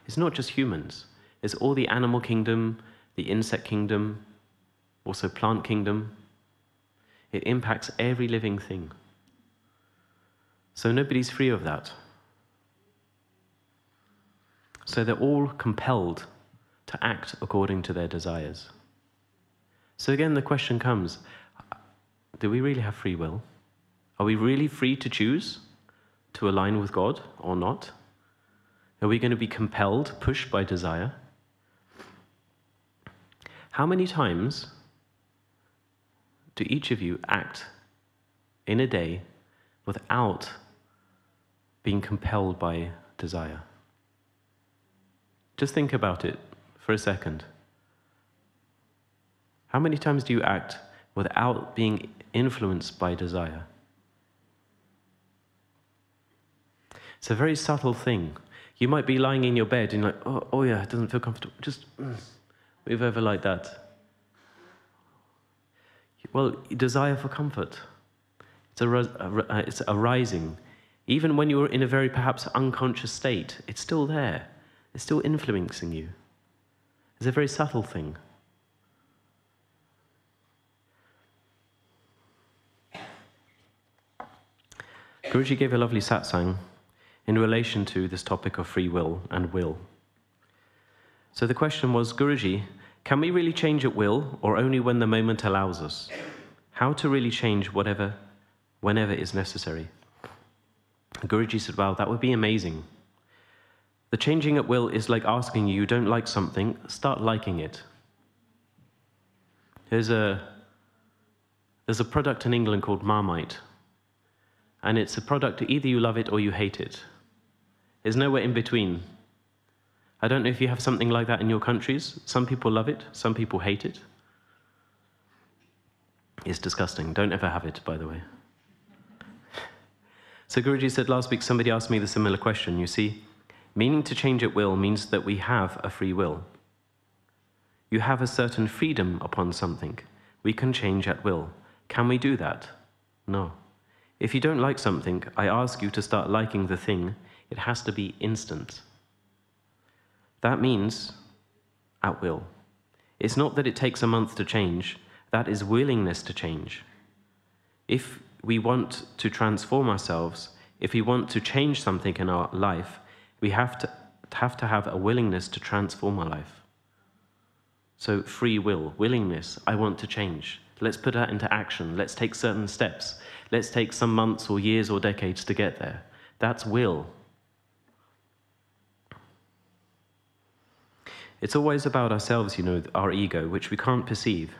It's not just humans. It's all the animal kingdom, the insect kingdom, also plant kingdom. It impacts every living thing. So nobody's free of that. So they're all compelled to act according to their desires. So again, the question comes, do we really have free will? Are we really free to choose to align with God or not? Are we going to be compelled, pushed by desire? How many times do each of you act in a day without being compelled by desire? Just think about it for a second. How many times do you act without being influenced by desire? It's a very subtle thing. You might be lying in your bed and you're like, oh yeah, it doesn't feel comfortable. Just move over like that. Well, desire for comfort, it's arising. Even when you're in a very perhaps unconscious state, it's still there. It's still influencing you. It's a very subtle thing. Guruji gave a lovely satsang in relation to this topic of free will and will. So the question was, Guruji, can we really change at will, or only when the moment allows us? How to really change whenever is necessary? Guruji said, wow, that would be amazing. The changing at will is like asking you don't like something, start liking it. There's a product in England called Marmite, and it's a product, either you love it or you hate it. There's nowhere in between. I don't know if you have something like that in your countries. Some people love it, some people hate it. It's disgusting. Don't ever have it, by the way. So Guruji said last week, somebody asked me the similar question. You see, meaning to change at will means that we have a free will. You have a certain freedom upon something. We can change at will. Can we do that? No. If you don't like something, I ask you to start liking the thing. It has to be instant. That means at will. It's not that it takes a month to change. That is willingness to change. If we want to transform ourselves, if we want to change something in our life, we have to have a willingness to transform our life. So free will, willingness, I want to change. Let's put that into action. Let's take certain steps. Let's take some months or years or decades to get there. That's will. It's always about ourselves, our ego, which we can't perceive.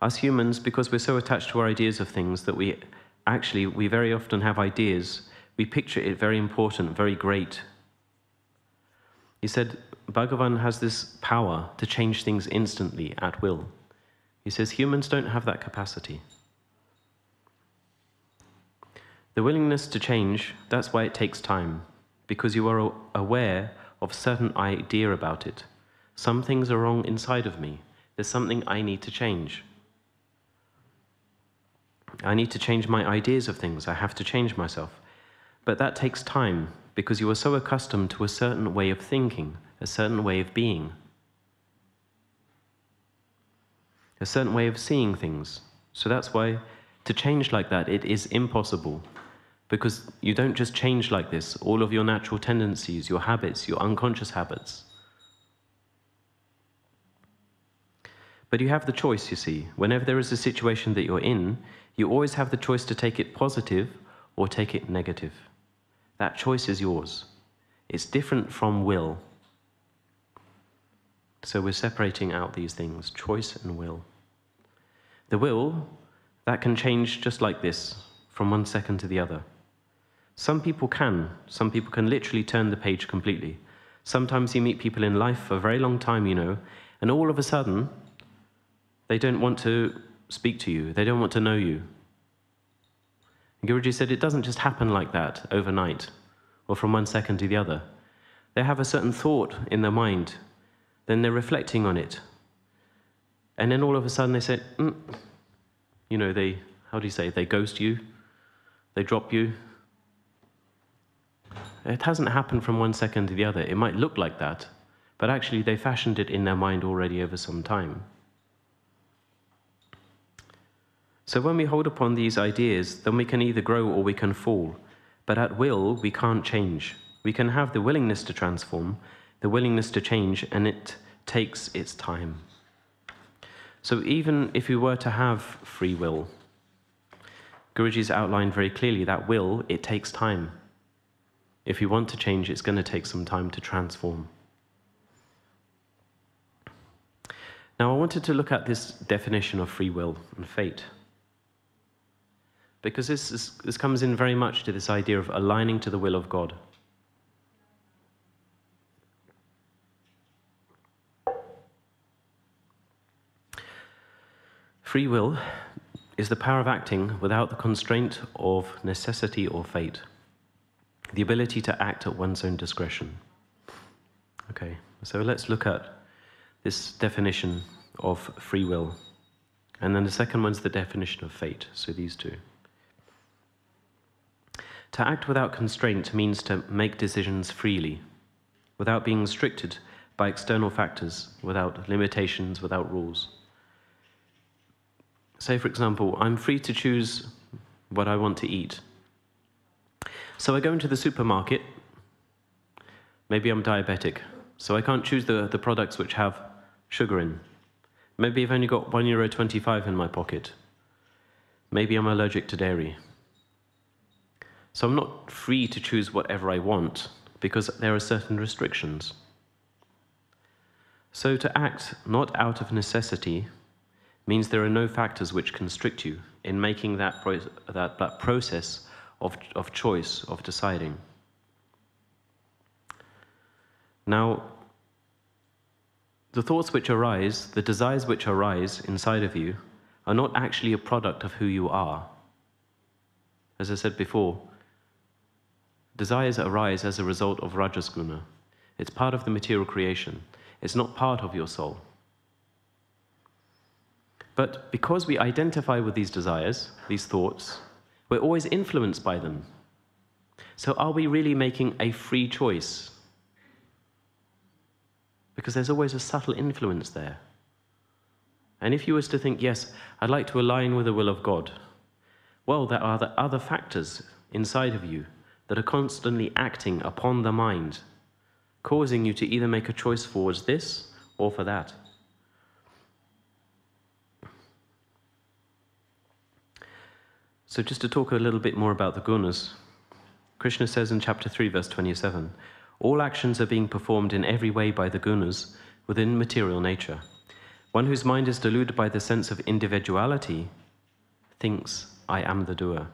Us humans, because we're so attached to our ideas of things that we very often have ideas, we picture it very important, very great. He said, Bhagavan has this power to change things instantly, at will. He says, humans don't have that capacity. The willingness to change, that's why it takes time, because you are aware of a certain idea about it. Some things are wrong inside of me. There's something I need to change. I need to change my ideas of things. I have to change myself. But that takes time, because you are so accustomed to a certain way of thinking, a certain way of being, a certain way of seeing things. So that's why to change like that, it is impossible, because you don't just change like this. All of your natural tendencies, your habits, your unconscious habits. But you have the choice, you see. Whenever there is a situation that you're in, you always have the choice to take it positive or take it negative. That choice is yours. It's different from will. So we're separating out these things, choice and will. The will, that can change just like this, from one second to the other. Some people can literally turn the page completely. Sometimes you meet people in life for a very long time, and all of a sudden, they don't want to speak to you. They don't want to know you. Guruji said it doesn't just happen like that overnight or from one second to the other. They have a certain thought in their mind, then they're reflecting on it. And then all of a sudden they say, they ghost you, they drop you. It hasn't happened from one second to the other. It might look like that, but actually they fashioned it in their mind already over some time. So when we hold upon these ideas, then we can either grow or we can fall. But at will, we can't change. We can have the willingness to transform, the willingness to change, and it takes its time. So even if we were to have free will, Guruji's outlined very clearly that will, it takes time. If you want to change, it's going to take some time to transform. Now I wanted to look at this definition of free will and fate, because this comes in very much to this idea of aligning to the will of God. Free will is the power of acting without the constraint of necessity or fate. The ability to act at one's own discretion. Okay, so let's look at this definition of free will. And then the second one's the definition of fate, so these two. To act without constraint means to make decisions freely, without being restricted by external factors, without limitations, without rules. Say, for example, I'm free to choose what I want to eat. So I go into the supermarket. Maybe I'm diabetic, so I can't choose the products which have sugar in. Maybe I've only got €1.25 in my pocket. Maybe I'm allergic to dairy. So I'm not free to choose whatever I want, because there are certain restrictions. So to act not out of necessity means there are no factors which constrict you in making that process of choice, of deciding. Now, the thoughts which arise, the desires which arise inside of you, are not actually a product of who you are. As I said before, desires arise as a result of Rajas Guna. It's part of the material creation. It's not part of your soul. But because we identify with these desires, these thoughts, we're always influenced by them. So are we really making a free choice? Because there's always a subtle influence there. And if you was to think, yes, I'd like to align with the will of God, well, there are the other factors inside of you that are constantly acting upon the mind, causing you to either make a choice towards this or for that. So just to talk a little bit more about the gunas, Krishna says in chapter 3, verse 27, all actions are being performed in every way by the gunas within material nature. One whose mind is deluded by the sense of individuality thinks, I am the doer.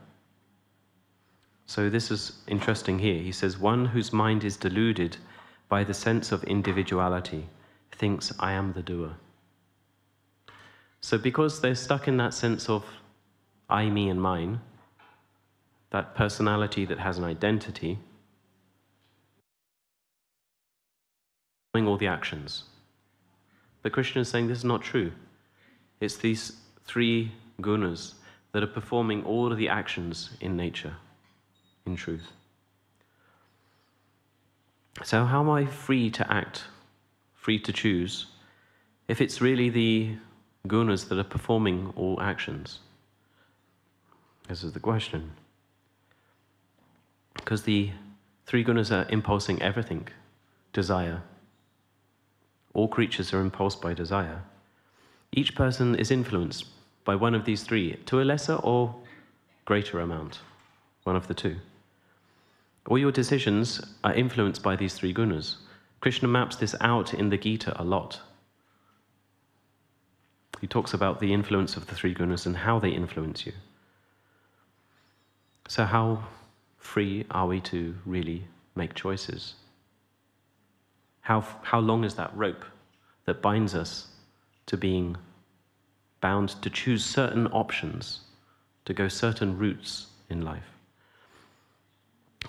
So this is interesting here. He says, one whose mind is deluded by the sense of individuality thinks, I am the doer. So because they're stuck in that sense of I, me, and mine, that personality that has an identity, doing all the actions. But Krishna is saying this is not true. It's these three gunas that are performing all of the actions in nature, in truth. So how am I free to act, free to choose, if it's really the gunas that are performing all actions? This is the question. Because the three gunas are impulsing everything, desire. All creatures are impulsed by desire. Each person is influenced by one of these three, to a lesser or greater amount, one of the two. All your decisions are influenced by these three gunas. Krishna maps this out in the Gita a lot. He talks about the influence of the three gunas and how they influence you. So how free are we to really make choices? How long is that rope that binds us to being bound to choose certain options, to go certain routes in life?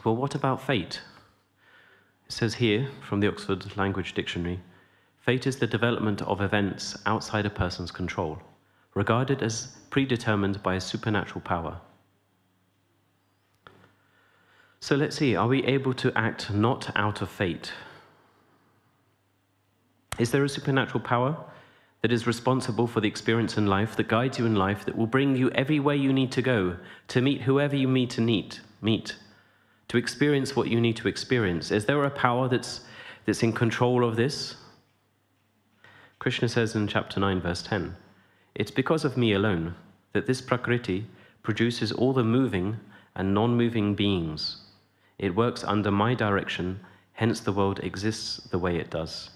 Well, what about fate? It says here, from the Oxford Language Dictionary, fate is the development of events outside a person's control, regarded as predetermined by a supernatural power. So let's see, are we able to act not out of fate? Is there a supernatural power that is responsible for the experience in life, that guides you in life, that will bring you everywhere you need to go, to meet whoever you meet, to experience what you need to experience? Is there a power that's in control of this? Krishna says in chapter 9, verse 10, it's because of me alone that this Prakriti produces all the moving and non-moving beings. It works under my direction, hence the world exists the way it does.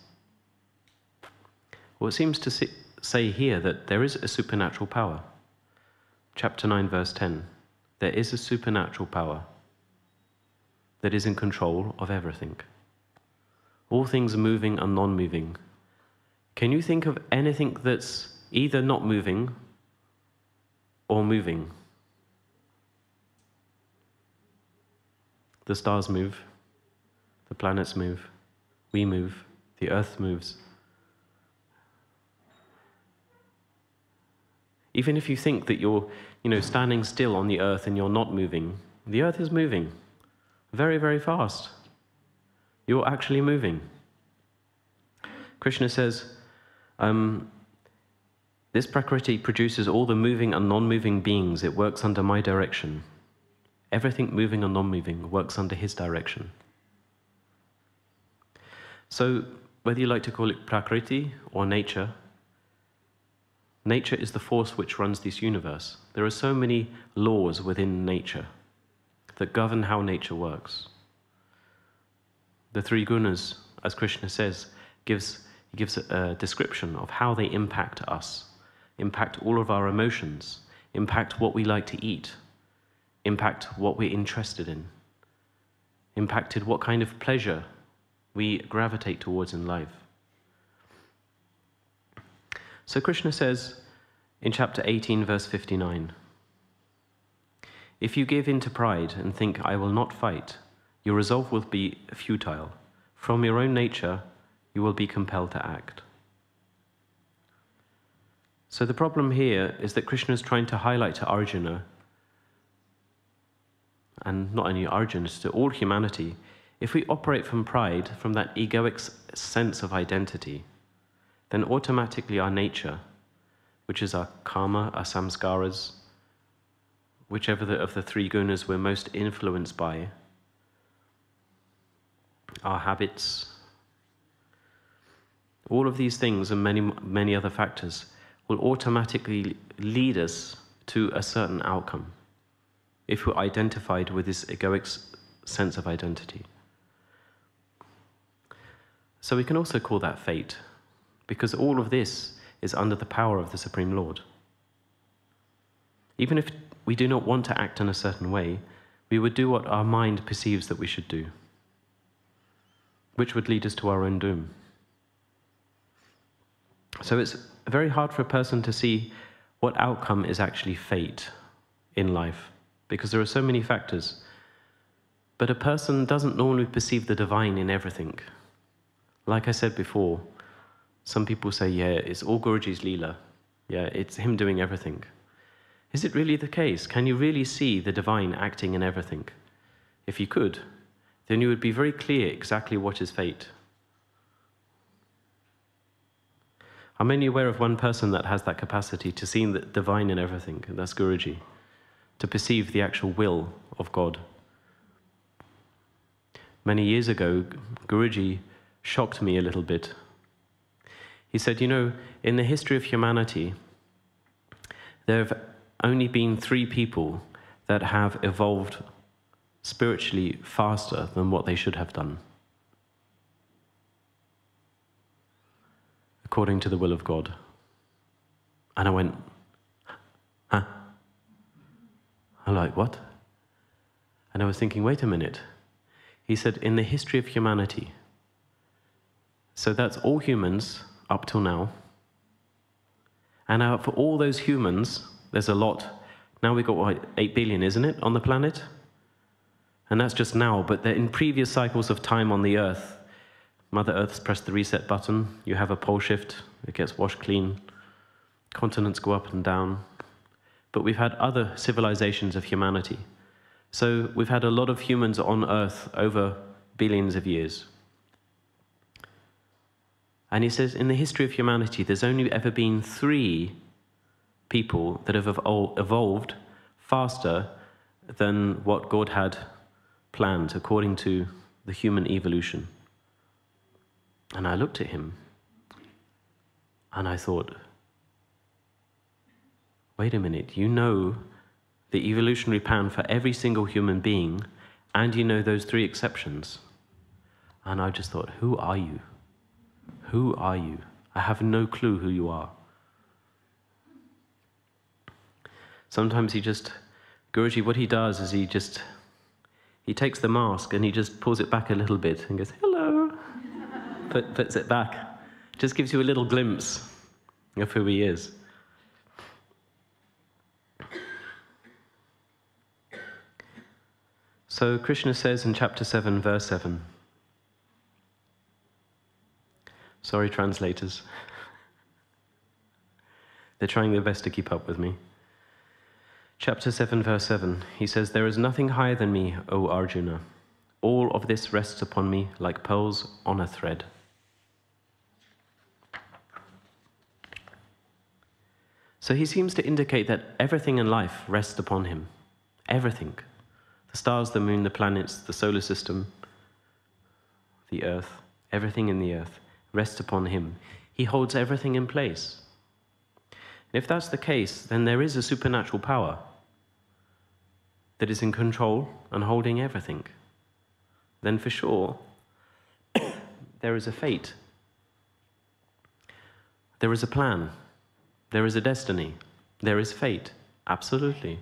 Well, it seems to say here that there is a supernatural power. Chapter 9, verse 10, there is a supernatural power that is in control of everything. All things moving and non-moving. Can you think of anything that's either not moving or moving? The stars move, the planets move, we move, the earth moves. Even if you think that you're, standing still on the earth and you're not moving, the earth is moving very, very fast. You're actually moving. Krishna says, this Prakriti produces all the moving and non-moving beings. It works under my direction. Everything moving and non-moving works under his direction. So, whether you like to call it Prakriti or nature, nature is the force which runs this universe. There are so many laws within nature that govern how nature works. The three gunas, as Krishna says, gives a description of how they impact us, impact all of our emotions, impact what we like to eat, impact what we're interested in, impacted what kind of pleasure we gravitate towards in life. So Krishna says in chapter 18, verse 59, if you give in to pride and think, I will not fight, your resolve will be futile. From your own nature, you will be compelled to act. So the problem here is that Krishna is trying to highlight to Arjuna, and not only Arjuna, to all humanity, if we operate from pride, from that egoic sense of identity, then automatically our nature, which is our karma, our samskaras, whichever of the three gunas we're most influenced by, our habits, all of these things and many, many other factors will automatically lead us to a certain outcome. if we're identified with this egoic sense of identity. So we can also call that fate, because all of this is under the power of the Supreme Lord. Even if we do not want to act in a certain way, we would do what our mind perceives that we should do, which would lead us to our own doom. So it's very hard for a person to see what outcome is actually fate in life, because there are so many factors. But a person doesn't normally perceive the divine in everything. Like I said before, some people say, yeah, it's all Guruji's Leela. Yeah, it's him doing everything. Is it really the case? Can you really see the divine acting in everything? If you could, then you would be very clear exactly what is fate. I'm only aware of one person that has that capacity to see the divine in everything, and that's Guruji, to perceive the actual will of God. Many years ago, Guruji shocked me a little bit. He said, you know, in the history of humanity, there have only been 3 people that have evolved spiritually faster than what they should have done, according to the will of God. And I went, huh? I'm like, what? And I was thinking, wait a minute. He said, in the history of humanity, so that's all humans up till now. And out for all those humans, there's a lot. Now we've got, what, 8 billion, isn't it, on the planet? And that's just now, but in previous cycles of time on the Earth, Mother Earth's pressed the reset button, you have a pole shift, it gets washed clean, continents go up and down. But we've had other civilizations of humanity. So we've had a lot of humans on Earth over billions of years. And he says, in the history of humanity, there's only ever been 3 people that have evolved faster than what God had planned according to the human evolution. And I looked at him and I thought, wait a minute, you know the evolutionary plan for every single human being, and you know those 3 exceptions. And I just thought, who are you? Who are you? I have no clue who you are. Sometimes Guruji, what he does is he takes the mask and he just pulls it back a little bit and goes, hello, puts it back. Just gives you a little glimpse of who he is. So Krishna says in chapter 7, verse 7, sorry, translators. They're trying their best to keep up with me. Chapter 7, verse 7, he says, there is nothing higher than me, O Arjuna. All of this rests upon me like pearls on a thread. So he seems to indicate that everything in life rests upon him. Everything. The stars, the moon, the planets, the solar system, the earth, everything in the earth rests upon him. He holds everything in place. And if that's the case, then there is a supernatural power that is in control and holding everything. Then for sure, there is a fate. There is a plan. There is a destiny. There is fate. Absolutely.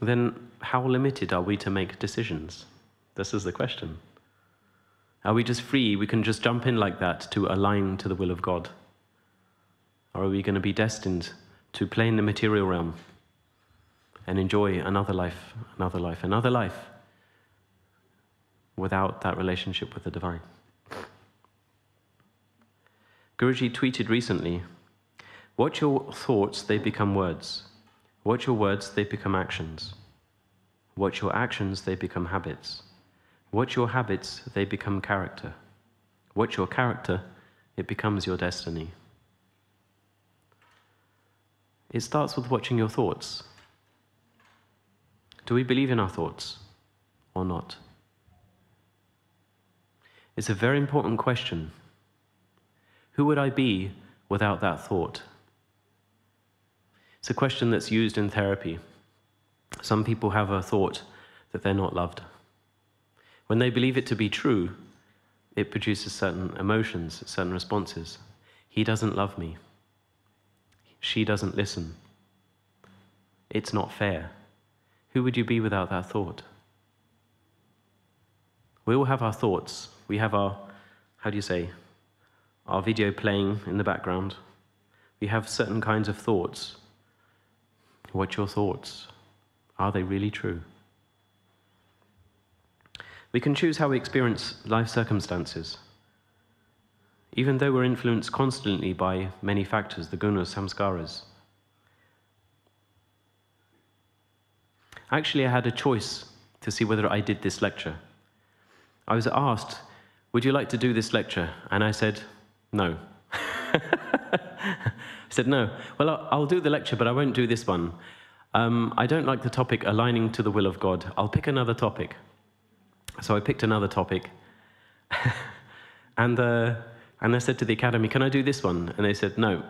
Then how limited are we to make decisions? This is the question. Are we just free? We can just jump in like that to align to the will of God? Or are we going to be destined to play in the material realm and enjoy another life, another life, another life without that relationship with the divine? Guruji tweeted recently, watch your thoughts, they become words. Watch your words, they become actions. Watch your actions, they become habits. Watch your habits, they become character. Watch your character, it becomes your destiny. It starts with watching your thoughts. Do we believe in our thoughts or not? It's a very important question. Who would I be without that thought? It's a question that's used in therapy. Some people have a thought that they're not loved. When they believe it to be true, it produces certain emotions, certain responses. He doesn't love me. She doesn't listen. It's not fair. Who would you be without that thought? We all have our thoughts. We have our, our video playing in the background. We have certain kinds of thoughts. What's your thoughts? Are they really true? We can choose how we experience life circumstances. Even though we're influenced constantly by many factors, the gunas, samskaras. Actually, I had a choice to see whether I did this lecture. I was asked, would you like to do this lecture? And I said, no. I said, no. Well, I'll do the lecture, but I won't do this one. I don't like the topic aligning to the will of God. I'll pick another topic. So I picked another topic. And I said to the Academy, can I do this one? And they said, no.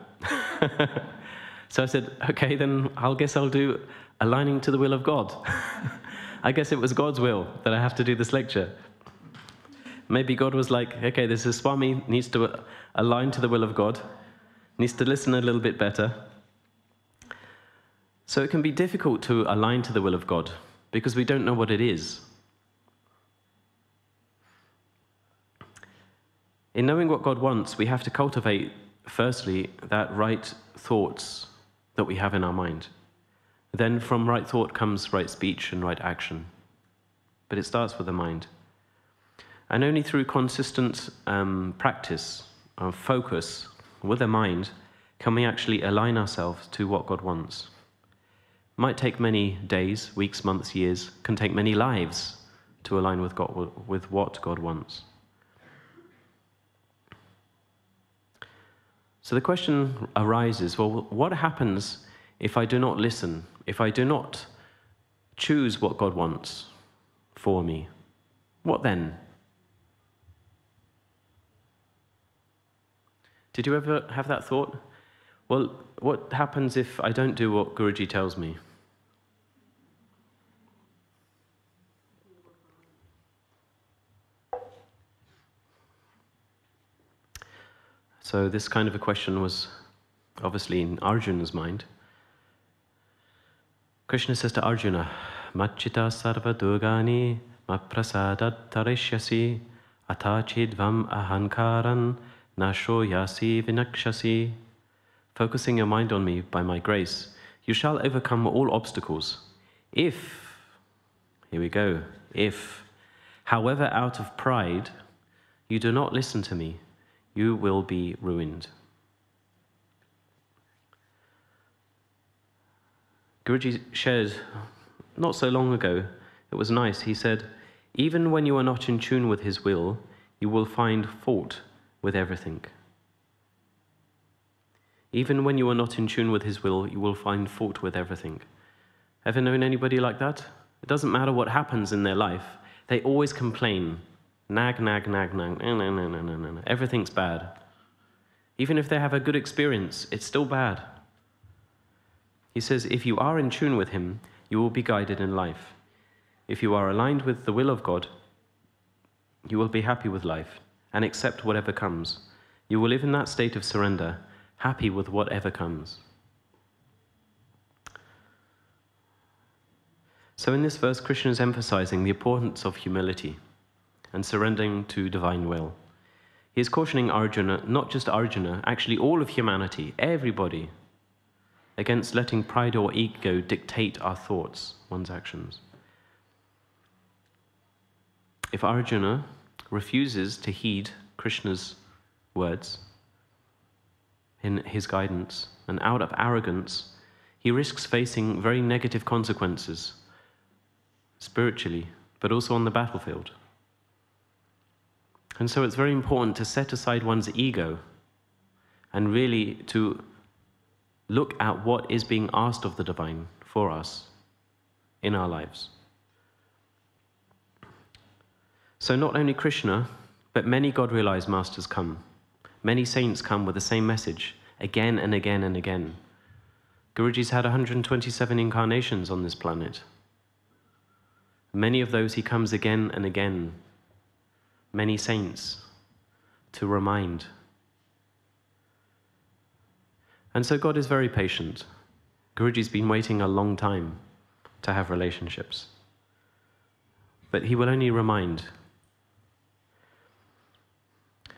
So I said, okay, then guess I'll do aligning to the will of God. I guess it was God's will that I have to do this lecture. Maybe God was like, okay, this is Swami, needs to align to the will of God, needs to listen a little bit better. So it can be difficult to align to the will of God because we don't know what it is. In knowing what God wants, we have to cultivate, firstly, that right thoughts that we have in our mind. Then from right thought comes right speech and right action. But it starts with the mind. And only through consistent practice of focus with the mind can we actually align ourselves to what God wants. It might take many days, weeks, months, years, can take many lives to align with what God wants. So the question arises, well, what happens if I do not listen, if I do not choose what God wants for me? What then? Did you ever have that thought? Well, what happens if I don't do what Guruji tells me? So this kind of a question was obviously in Arjuna's mind. Krishna says to Arjuna, Machita sarva durgani maprasadat tarishyasi atachidvam ahankaran nashoyasi vinakshasi. Focusing your mind on me by my grace, you shall overcome all obstacles. If, here we go, if, however out of pride, you do not listen to me, you will be ruined. Guruji shared not so long ago, it was nice, he said, even when you are not in tune with his will, you will find fault with everything. Even when you are not in tune with his will, you will find fault with everything. Ever known anybody like that? It doesn't matter what happens in their life, they always complain. Nag, nag, nag, nag, no. Everything's bad. Even if they have a good experience, it's still bad. He says, if you are in tune with him, you will be guided in life. If you are aligned with the will of God, you will be happy with life and accept whatever comes. You will live in that state of surrender, happy with whatever comes. So in this verse, Krishna is emphasizing the importance of humility and surrendering to divine will. He is cautioning Arjuna, not just Arjuna, actually all of humanity, everybody, against letting pride or ego dictate our thoughts, one's actions. If Arjuna refuses to heed Krishna's words in his guidance, and out of arrogance, he risks facing very negative consequences, spiritually, but also on the battlefield. And so it's very important to set aside one's ego and really to look at what is being asked of the divine for us in our lives. So not only Krishna, but many God-realized masters come. Many saints come with the same message again and again and again. Guruji's had 127 incarnations on this planet. Many of those he comes again and again, many saints, to remind. And so God is very patient. Guruji's been waiting a long time to have relationships. But he will only remind.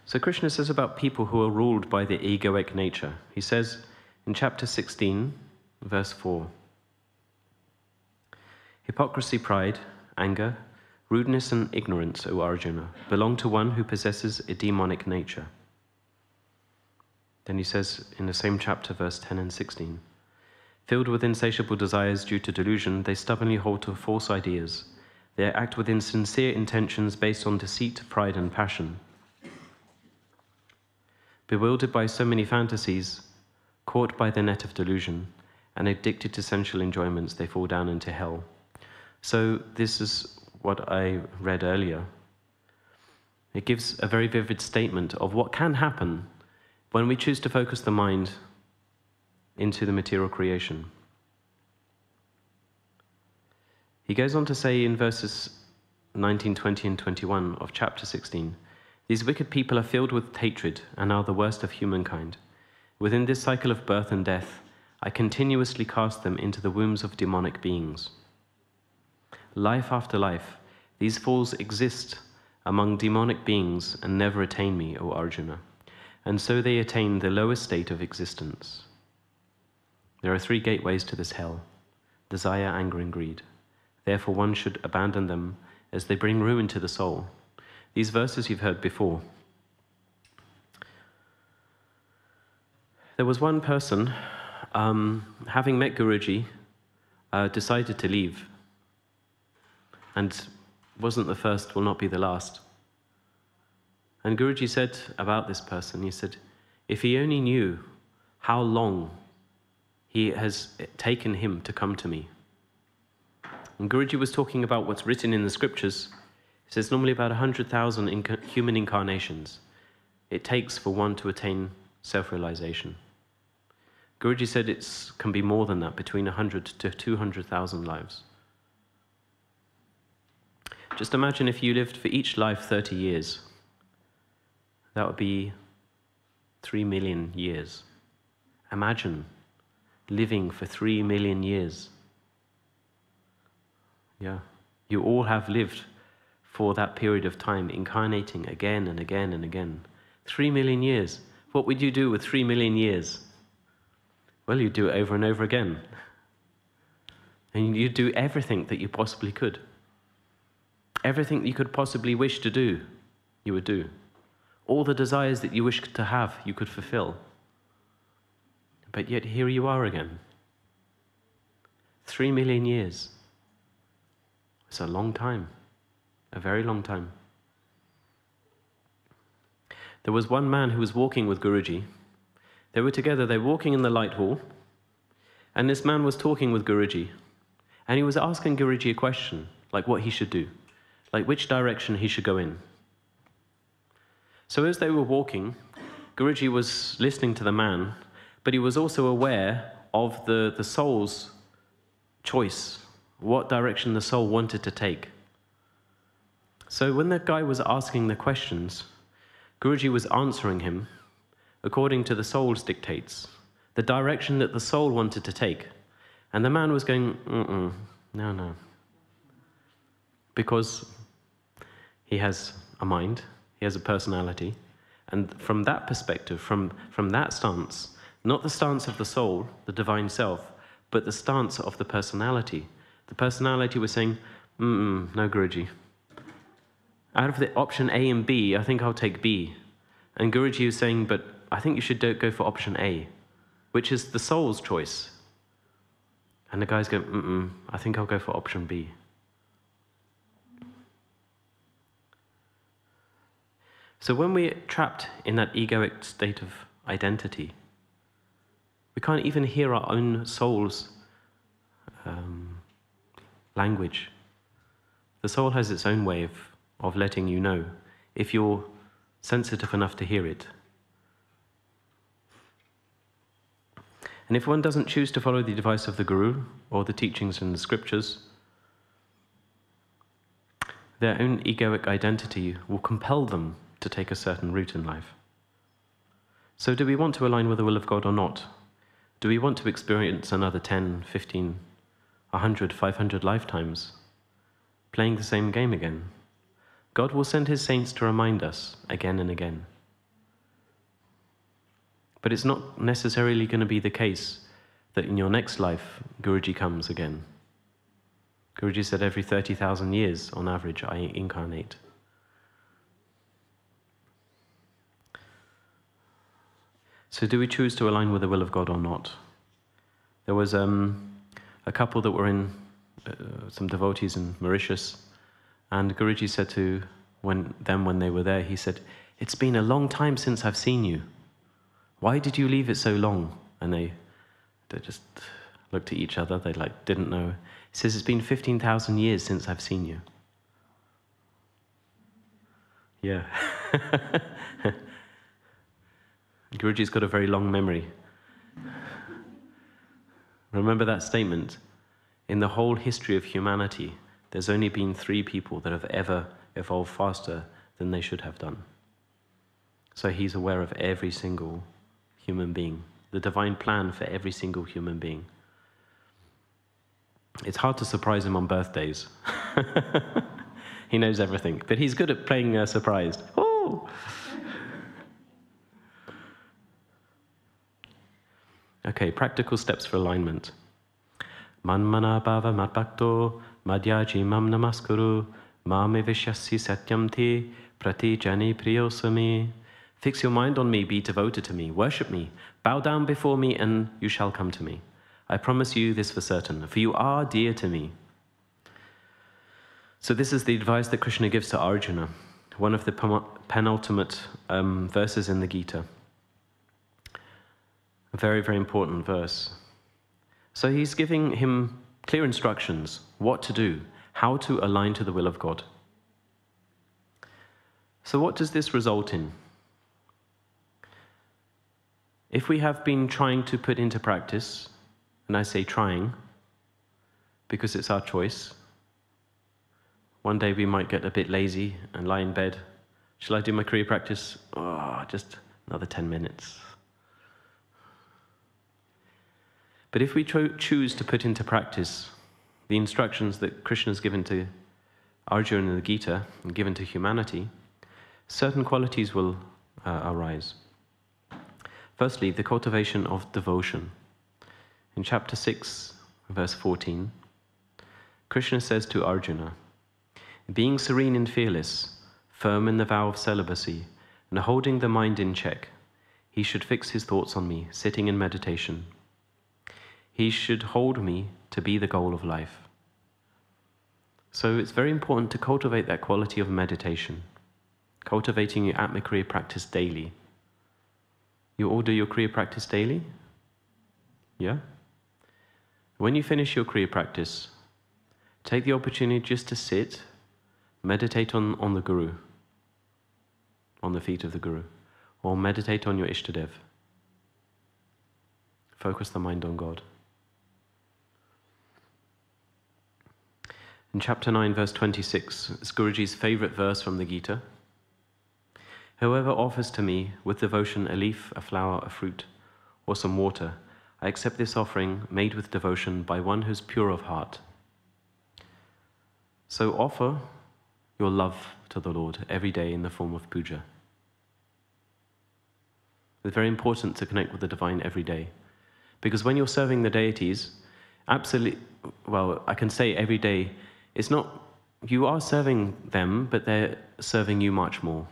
So Krishna says about people who are ruled by the egoic nature. He says in chapter 16, verse 4, hypocrisy, pride, anger, rudeness and ignorance, O Arjuna, belong to one who possesses a demonic nature. Then he says in the same chapter, verse 10 and 16, filled with insatiable desires due to delusion, they stubbornly hold to false ideas. They act with insincere intentions based on deceit, pride, and passion. Bewildered by so many fantasies, caught by the net of delusion, and addicted to sensual enjoyments, they fall down into hell. So this is what I read earlier. It gives a very vivid statement of what can happen when we choose to focus the mind into the material creation. He goes on to say in verses 19, 20, and 21 of chapter 16, these wicked people are filled with hatred and are the worst of humankind. Within this cycle of birth and death, I continuously cast them into the wombs of demonic beings. Life after life, these fools exist among demonic beings and never attain me, O Arjuna. And so they attain the lowest state of existence. There are 3 gateways to this hell: desire, anger, and greed. Therefore one should abandon them, as they bring ruin to the soul. These verses you've heard before. There was one person, having met Guruji, decided to leave. And wasn't the first, will not be the last. And Guruji said about this person, he said, if he only knew how long he has taken him to come to me. And Guruji was talking about what's written in the scriptures. He says normally about 100,000 human incarnations it takes for one to attain self-realization. Guruji said it can be more than that, between 100 to 200,000 lives. Just imagine if you lived for each life 30 years. That would be 3 million years. Imagine living for 3 million years. Yeah, you all have lived for that period of time, incarnating again and again and again. 3 million years. What would you do with 3 million years? Well, you'd do it over and over again. And you'd do everything that you possibly could. Everything that you could possibly wish to do, you would do. All the desires that you wish to have, you could fulfill. But yet here you are again. 3 million years. It's a long time. A very long time. There was one man who was walking with Guruji. They were together, they were walking in the light hall, and this man was talking with Guruji, and he was asking Guruji a question, like what he should do, like which direction he should go in. So as they were walking, Guruji was listening to the man, but he was also aware of the soul's choice, what direction the soul wanted to take. So when the guy was asking the questions, Guruji was answering him according to the soul's dictates, the direction that the soul wanted to take. And the man was going, no. Because he has a mind, he has a personality, and from that perspective, from that stance, not the stance of the soul, the divine self, but the stance of the personality. The personality was saying, no, Guruji. Out of the option A and B, I think I'll take B. And Guruji was saying, but I think you should go for option A, which is the soul's choice. And the guy's going, I think I'll go for option B. So when we're trapped in that egoic state of identity, we can't even hear our own soul's language. The soul has its own way of letting you know, if you're sensitive enough to hear it. And if one doesn't choose to follow the advice of the Guru or the teachings in the scriptures, their own egoic identity will compel them to take a certain route in life. So do we want to align with the will of God or not? Do we want to experience another 10, 15, 100, 500 lifetimes, playing the same game again? God will send his saints to remind us again and again. But it's not necessarily going to be the case that in your next life, Guruji comes again. Guruji said every 30,000 years, on average, I incarnate. So do we choose to align with the will of God or not? There was a couple that were in, some devotees in Mauritius, and Guruji said to them when they were there, he said, "It's been a long time since I've seen you. Why did you leave it so long?" And they just looked at each other, they didn't know. He says, "It's been 15,000 years since I've seen you." Yeah. Guruji's got a very long memory. Remember that statement? In the whole history of humanity, there's only been 3 people that have ever evolved faster than they should have done. So he's aware of every single human being, the divine plan for every single human being. It's hard to surprise him on birthdays. He knows everything, but he's good at playing surprised. Oh! Okay, practical steps for alignment. Manmana bhava madbhakto madhyaji mam namaskuru mame vishyasi satyam te prati jani priyosami. Fix your mind on me, be devoted to me, worship me, bow down before me, and you shall come to me. I promise you this for certain, for you are dear to me. So this is the advice that Krishna gives to Arjuna, one of the penultimate verses in the Gita. A very, very important verse. So he's giving him clear instructions, what to do, how to align to the will of God. So what does this result in? If we have been trying to put into practice, and I say trying, because it's our choice, one day we might get a bit lazy and lie in bed. Shall I do my Kriya practice? Oh, just another 10 minutes. But if we choose to put into practice the instructions that Krishna has given to Arjuna in the Gita and given to humanity, certain qualities will arise. Firstly, the cultivation of devotion. In chapter 6, verse 14, Krishna says to Arjuna, "Being serene and fearless, firm in the vow of celibacy, and holding the mind in check, he should fix his thoughts on me, sitting in meditation. He should hold me to be the goal of life." So it's very important to cultivate that quality of meditation, cultivating your Atma-Kriya practice daily. You all do your Kriya practice daily? Yeah? When you finish your Kriya practice, take the opportunity just to sit, meditate on the Guru, on the feet of the Guru, or meditate on your Ishtadev. Focus the mind on God. In chapter 9, verse 26, it's Guruji's favorite verse from the Gita. "Whoever offers to me with devotion a leaf, a flower, a fruit, or some water, I accept this offering made with devotion by one who's pure of heart." So offer your love to the Lord every day in the form of puja. It's very important to connect with the divine every day. Because when you're serving the deities, absolutely, well, I can say every day, it's not, you are serving them, but they're serving you much more.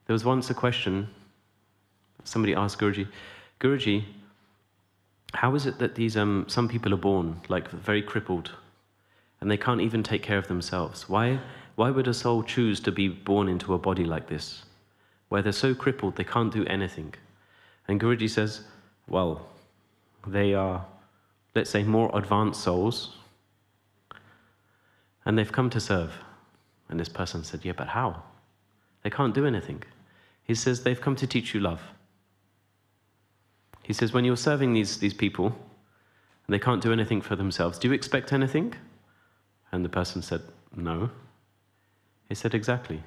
There was once a question, somebody asked Guruji, "Guruji, how is it that these some people are born very crippled and they can't even take care of themselves? Why would a soul choose to be born into a body like this, where they're so crippled they can't do anything?" And Guruji says, well, they are, let's say, more advanced souls, and they've come to serve. And this person said, "Yeah, but how? They can't do anything." He says, "They've come to teach you love. He says, when you're serving these people, and they can't do anything for themselves, do you expect anything? And the person said, no. He said, exactly.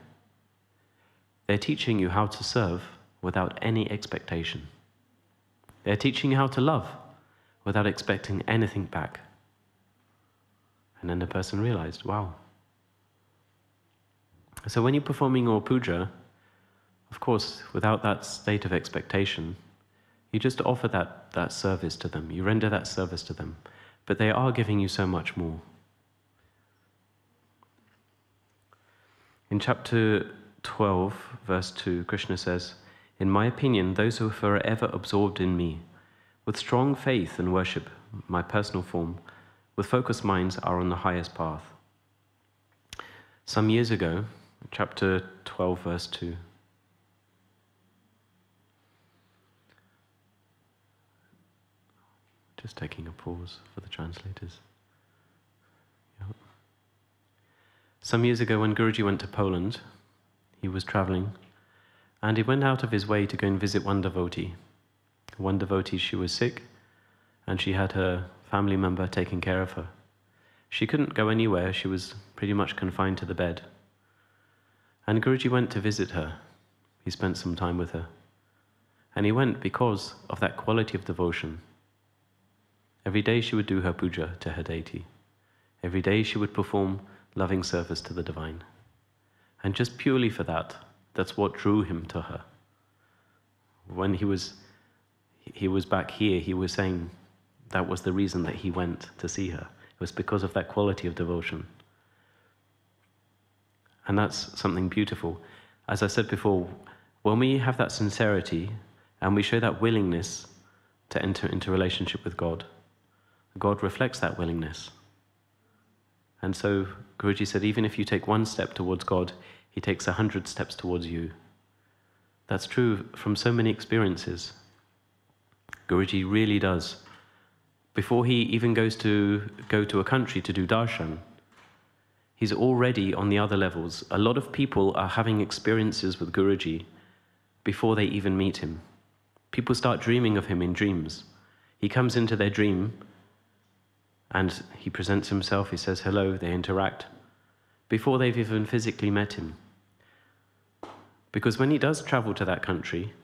They're teaching you how to serve without any expectation. They're teaching you how to love without expecting anything back. And then the person realized, wow. So when you're performing your puja, of course, without that state of expectation, you just offer that service to them. You render that service to them. But they are giving you so much more. In chapter 12, verse 2, Krishna says, "In my opinion, those who are forever absorbed in me, with strong faith and worship my personal form, with focused minds are on the highest path." Some years ago, chapter 12, verse 2, just taking a pause for the translators. Yep. Some years ago when Guruji went to Poland, he was traveling, and he went out of his way to go and visit one devotee. One devotee, she was sick, and she had her family member taking care of her. She couldn't go anywhere, she was pretty much confined to the bed. And Guruji went to visit her. He spent some time with her. And he went because of that quality of devotion. Every day she would do her puja to her deity. Every day she would perform loving service to the divine. And just purely for that, that's what drew him to her. When he was back here, he was saying that was the reason that he went to see her. It was because of that quality of devotion. And that's something beautiful. As I said before, when we have that sincerity and we show that willingness to enter into relationship with God, God reflects that willingness. And so Guruji said, even if you take one step towards God, he takes 100 steps towards you. That's true from so many experiences. Guruji really does. Before he even go to a country to do darshan, he's already on the other levels. A lot of people are having experiences with Guruji before they even meet him. People start dreaming of him in dreams. He comes into their dream and he presents himself, he says hello, they interact, before they've even physically met him. Because when he does travel to that country,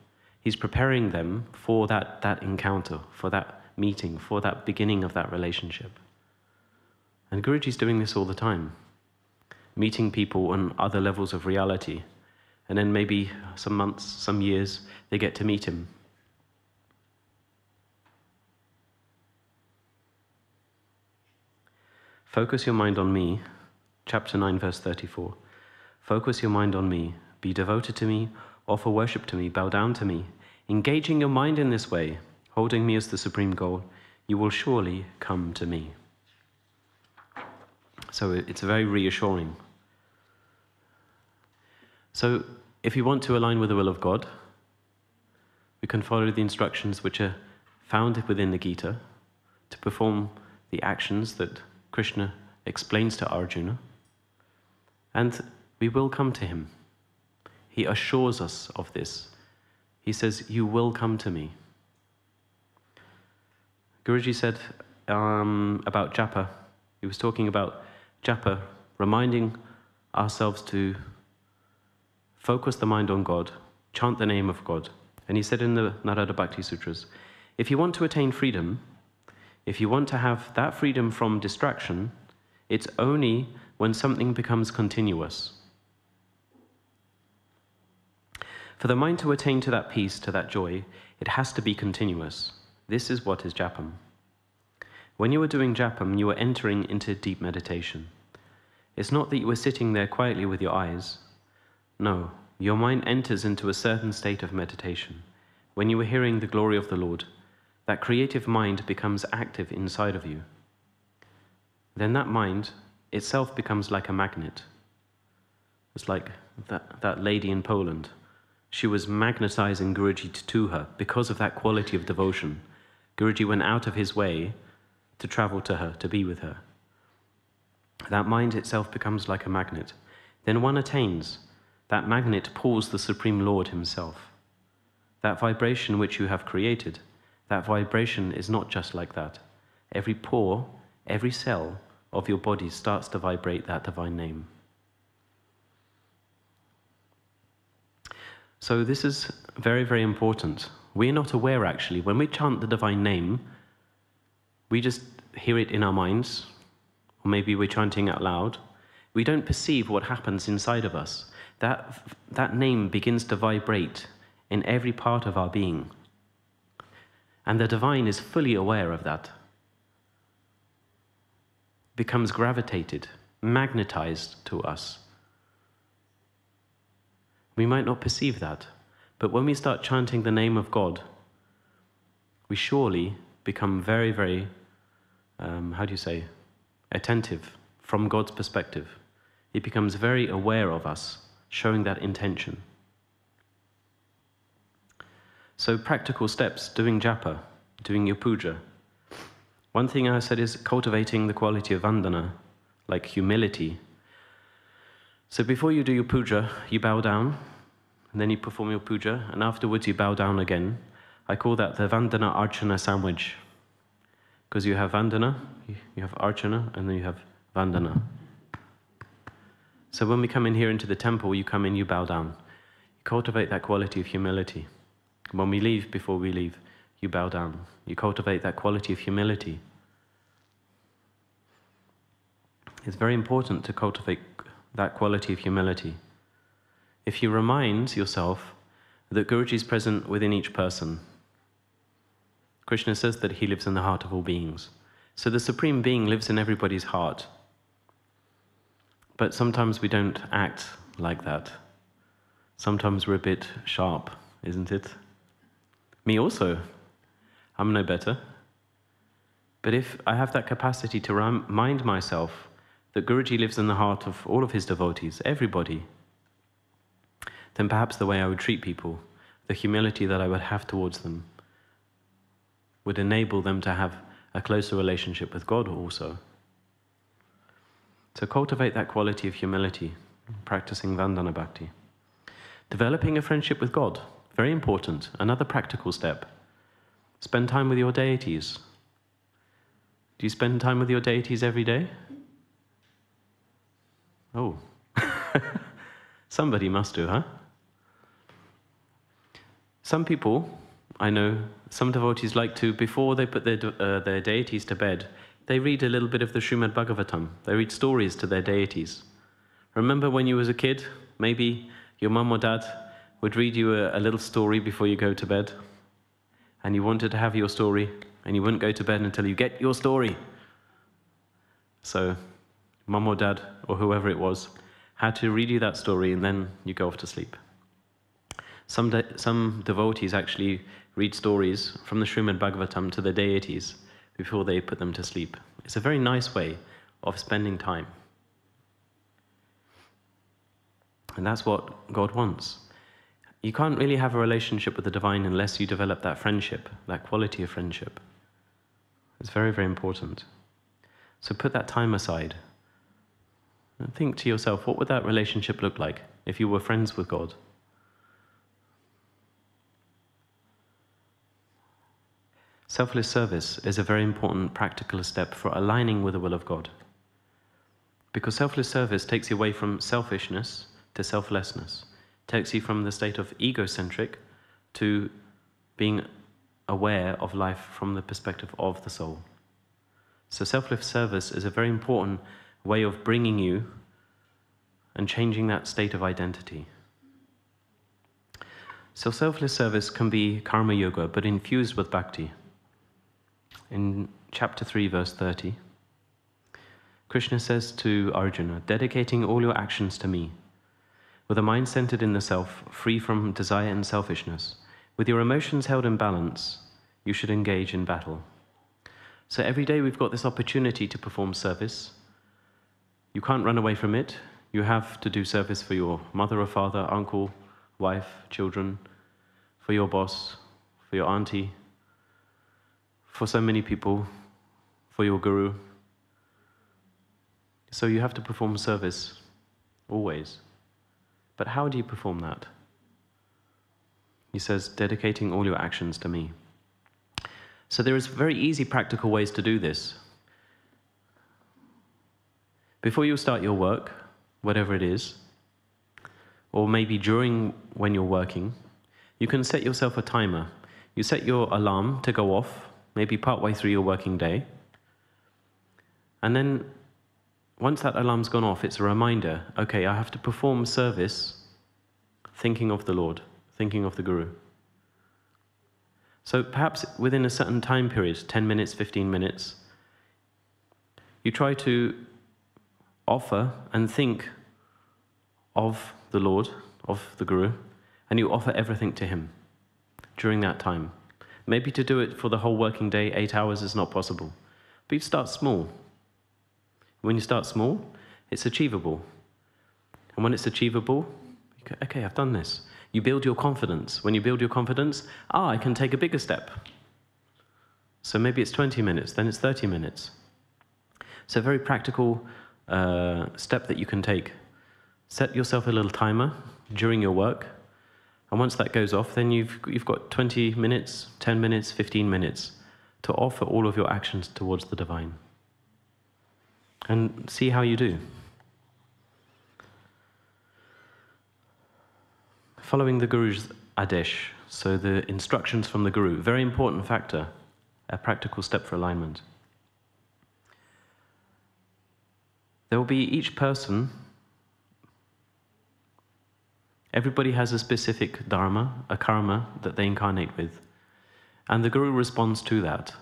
he's preparing them for that encounter, for that meeting, for that beginning of that relationship. And Guruji's doing this all the time, meeting people on other levels of reality. And then maybe some months, some years, they get to meet him. Focus your mind on me, chapter 9, verse 34. Focus your mind on me, be devoted to me, offer worship to me, bow down to me. Engaging your mind in this way, holding me as the supreme goal, you will surely come to me. So it's very reassuring. So if you want to align with the will of God, we can follow the instructions which are found within the Gita to perform the actions that Krishna explains to Arjuna, and we will come to him. He assures us of this. He says, you will come to me. Guruji said about japa, he was talking about japa, reminding ourselves to focus the mind on God, chant the name of God. And he said in the Narada Bhakti Sutras, if you want to attain freedom, if you want to have that freedom from distraction, it's only when something becomes continuous. For the mind to attain to that peace, to that joy, it has to be continuous. This is what is japam. When you are doing japam, you are entering into deep meditation. It's not that you are sitting there quietly with your eyes. No, your mind enters into a certain state of meditation. When you are hearing the glory of the Lord, that creative mind becomes active inside of you. Then that mind itself becomes like a magnet. It's like that lady in Poland. She was magnetizing Guruji to her because of that quality of devotion. Guruji went out of his way to travel to her, to be with her. That mind itself becomes like a magnet. Then one attains. That magnet pulls the Supreme Lord himself. That vibration which you have created, That vibration is not just like that. Every pore, every cell of your body starts to vibrate that divine name. So this is very, very important. We're not aware, actually. When we chant the divine name, we just hear it in our minds, or maybe we're chanting out loud. We don't perceive what happens inside of us. That name begins to vibrate in every part of our being. And the divine is fully aware of that. Becomes gravitated, magnetized to us. We might not perceive that, but when we start chanting the name of God, we surely become very, very, attentive from God's perspective. He becomes very aware of us, showing that intention. So practical steps, doing japa, doing your puja. One thing I said is cultivating the quality of vandana, like humility. So before you do your puja, you bow down, and then you perform your puja, and afterwards you bow down again. I call that the Vandana Archana sandwich. Because you have Vandana, you have Archana, and then you have Vandana. So when we come in here into the temple, you come in, you bow down. You cultivate that quality of humility. When we leave, before we leave, you bow down. You cultivate that quality of humility. It's very important to cultivate that quality of humility. If you remind yourself that Guruji is present within each person, Krishna says that he lives in the heart of all beings. So the Supreme Being lives in everybody's heart. But sometimes we don't act like that. Sometimes we're a bit sharp, isn't it? Me also. I'm no better. But if I have that capacity to remind myself that Guruji lives in the heart of all of his devotees, everybody, then perhaps the way I would treat people, the humility that I would have towards them, would enable them to have a closer relationship with God also. So cultivate that quality of humility, practicing Vandana Bhakti. Developing a friendship with God, very important, another practical step. Spend time with your deities. Do you spend time with your deities every day? Oh, somebody must do, huh? Some people, I know, some devotees like to, before they put their deities to bed, they read a little bit of the Srimad Bhagavatam. They read stories to their deities. Remember when you was a kid, maybe your mum or dad would read you a little story before you go to bed, and you wanted to have your story, and you wouldn't go to bed until you get your story. So, mum or dad, or whoever it was, had to read you that story, and then you go off to sleep. Some devotees actually read stories from the Srimad Bhagavatam to their deities before they put them to sleep. It's a very nice way of spending time. And that's what God wants. You can't really have a relationship with the divine unless you develop that friendship, that quality of friendship. It's very, very important. So put that time aside and think to yourself, what would that relationship look like if you were friends with God? Selfless service is a very important practical step for aligning with the will of God. Because selfless service takes you away from selfishness to selflessness. Takes you from the state of egocentric to being aware of life from the perspective of the soul. So selfless service is a very important way of bringing you and changing that state of identity. So selfless service can be karma yoga, but infused with bhakti. In chapter 3, verse 30, Krishna says to Arjuna, dedicating all your actions to me, with a mind centered in the self, free from desire and selfishness, with your emotions held in balance, you should engage in battle. So every day we've got this opportunity to perform service. You can't run away from it. You have to do service for your mother or father, uncle, wife, children, for your boss, for your auntie, for so many people, for your guru. So you have to perform service, always. But how do you perform that? He says, dedicating all your actions to me. So there is very easy practical ways to do this. Before you start your work, whatever it is, or maybe during when you're working, you can set yourself a timer. You set your alarm to go off, maybe partway through your working day. And then once that alarm's gone off, it's a reminder, okay, I have to perform service thinking of the Lord, thinking of the Guru. So perhaps within a certain time period, 10 minutes, 15 minutes, you try to offer and think of the Lord, of the Guru, and you offer everything to him during that time. Maybe to do it for the whole working day, 8 hours is not possible. But you start small. When you start small, it's achievable. And when it's achievable, you go, okay, I've done this. You build your confidence. When you build your confidence, I can take a bigger step. So maybe it's 20 minutes, then it's 30 minutes. So a very practical step that you can take. Set yourself a little timer during your work, and once that goes off, then you've got 20 minutes, 10 minutes, 15 minutes to offer all of your actions towards the divine. And see how you do. Following the Guru's adesh, so the instructions from the Guru, very important factor, a practical step for alignment. There will be each person, everybody has a specific dharma, a karma that they incarnate with, and the Guru responds to that.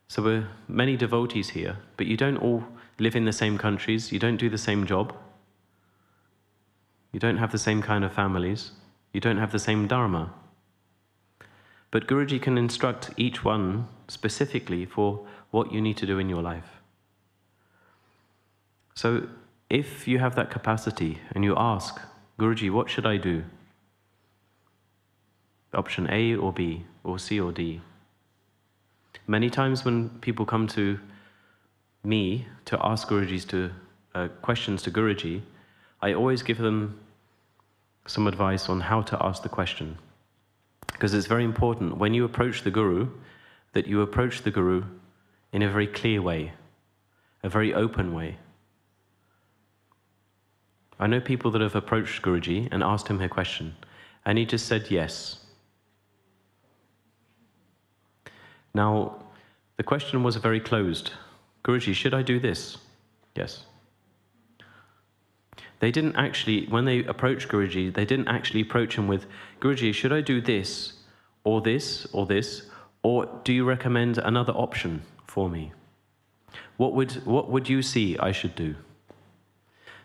So we're many devotees here, but you don't all live in the same countries, you don't do the same job, you don't have the same kind of families, you don't have the same dharma. But Guruji can instruct each one specifically for what you need to do in your life. So if you have that capacity and you ask, Guruji, what should I do? Option A or B, or C or D. Many times when people come to me to ask Guruji's questions to Guruji, I always give them some advice on how to ask the question. Because it's very important when you approach the Guru, that you approach the Guru in a very clear way, a very open way. I know people that have approached Guruji and asked him a question, and he just said yes. Now, the question was very closed. Guruji, should I do this? Yes. They didn't actually, when they approached Guruji, they didn't actually approach him with, Guruji, should I do this, or this, or this, or do you recommend another option for me? What would you see I should do?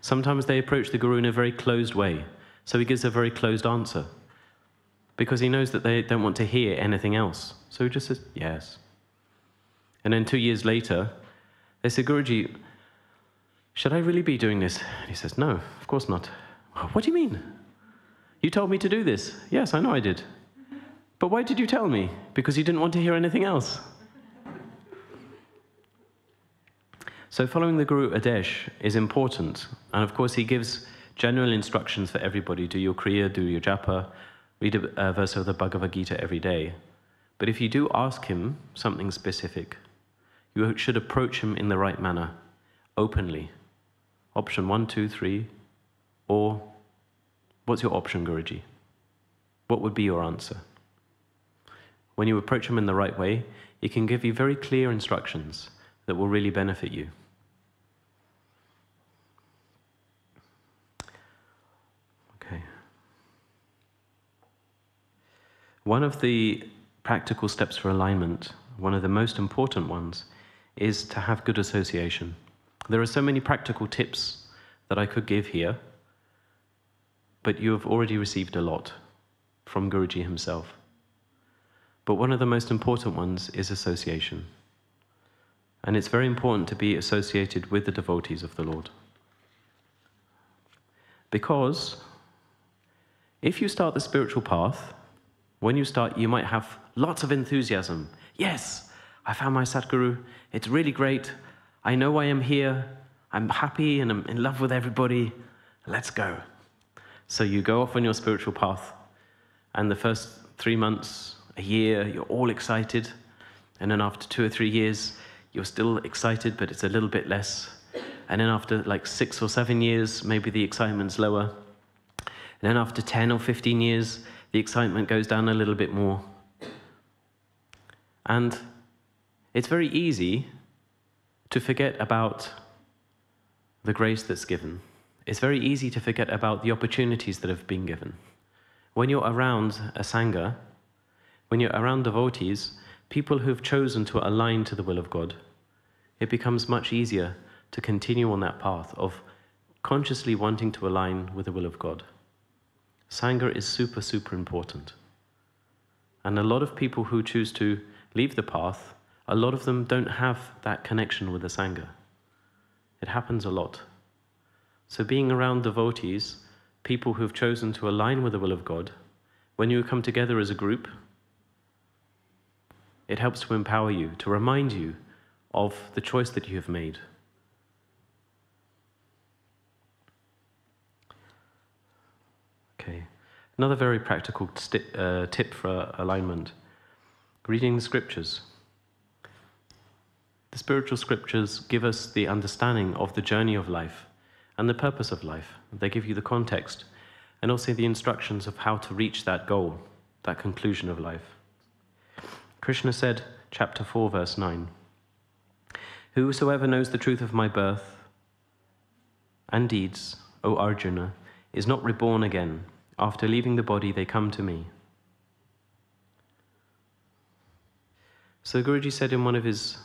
Sometimes they approach the Guru in a very closed way, so he gives a very closed answer, because he knows that they don't want to hear anything else. So he just says, yes. And then 2 years later, they say, Guruji, should I really be doing this? And he says, no, of course not. What do you mean? You told me to do this. Yes, I know I did. But why did you tell me? Because you didn't want to hear anything else. So following the Guru Adesh is important. And of course, he gives general instructions for everybody. Do your Kriya, do your Japa, read a verse of the Bhagavad Gita every day. But if you do ask him something specific, you should approach him in the right manner, openly. Option 1, 2, 3, or what's your option, Guruji? What would be your answer? When you approach him in the right way, he can give you very clear instructions that will really benefit you. Okay. One of the practical steps for alignment, one of the most important ones, is to have good association. There are so many practical tips that I could give here, but you have already received a lot from Guruji himself. But one of the most important ones is association. And it's very important to be associated with the devotees of the Lord. Because if you start the spiritual path, when you start, you might have lots of enthusiasm. Yes, I found my Satguru. It's really great. I know why I'm here. I'm happy and I'm in love with everybody. Let's go. So you go off on your spiritual path, and the first 3 months, a year, you're all excited. And then after 2 or 3 years, you're still excited, but it's a little bit less. And then after like 6 or 7 years, maybe the excitement's lower. And then after 10 or 15 years, the excitement goes down a little bit more. And it's very easy to forget about the grace that's given. It's very easy to forget about the opportunities that have been given. When you're around a Sangha, when you're around devotees, people who've chosen to align to the will of God, it becomes much easier to continue on that path of consciously wanting to align with the will of God. Sangha is super, super important. And a lot of people who choose to leave the path, a lot of them don't have that connection with the Sangha. It happens a lot. So being around devotees, people who've chosen to align with the will of God, when you come together as a group, it helps to empower you, to remind you of the choice that you have made. Okay, another very practical tip for alignment: reading the scriptures. The spiritual scriptures give us the understanding of the journey of life and the purpose of life. They give you the context and also the instructions of how to reach that goal, that conclusion of life. Krishna said, chapter 4, verse 9, "Whosoever knows the truth of my birth and deeds, O Arjuna, is not reborn again. After leaving the body, they come to me." So Guruji said in one of his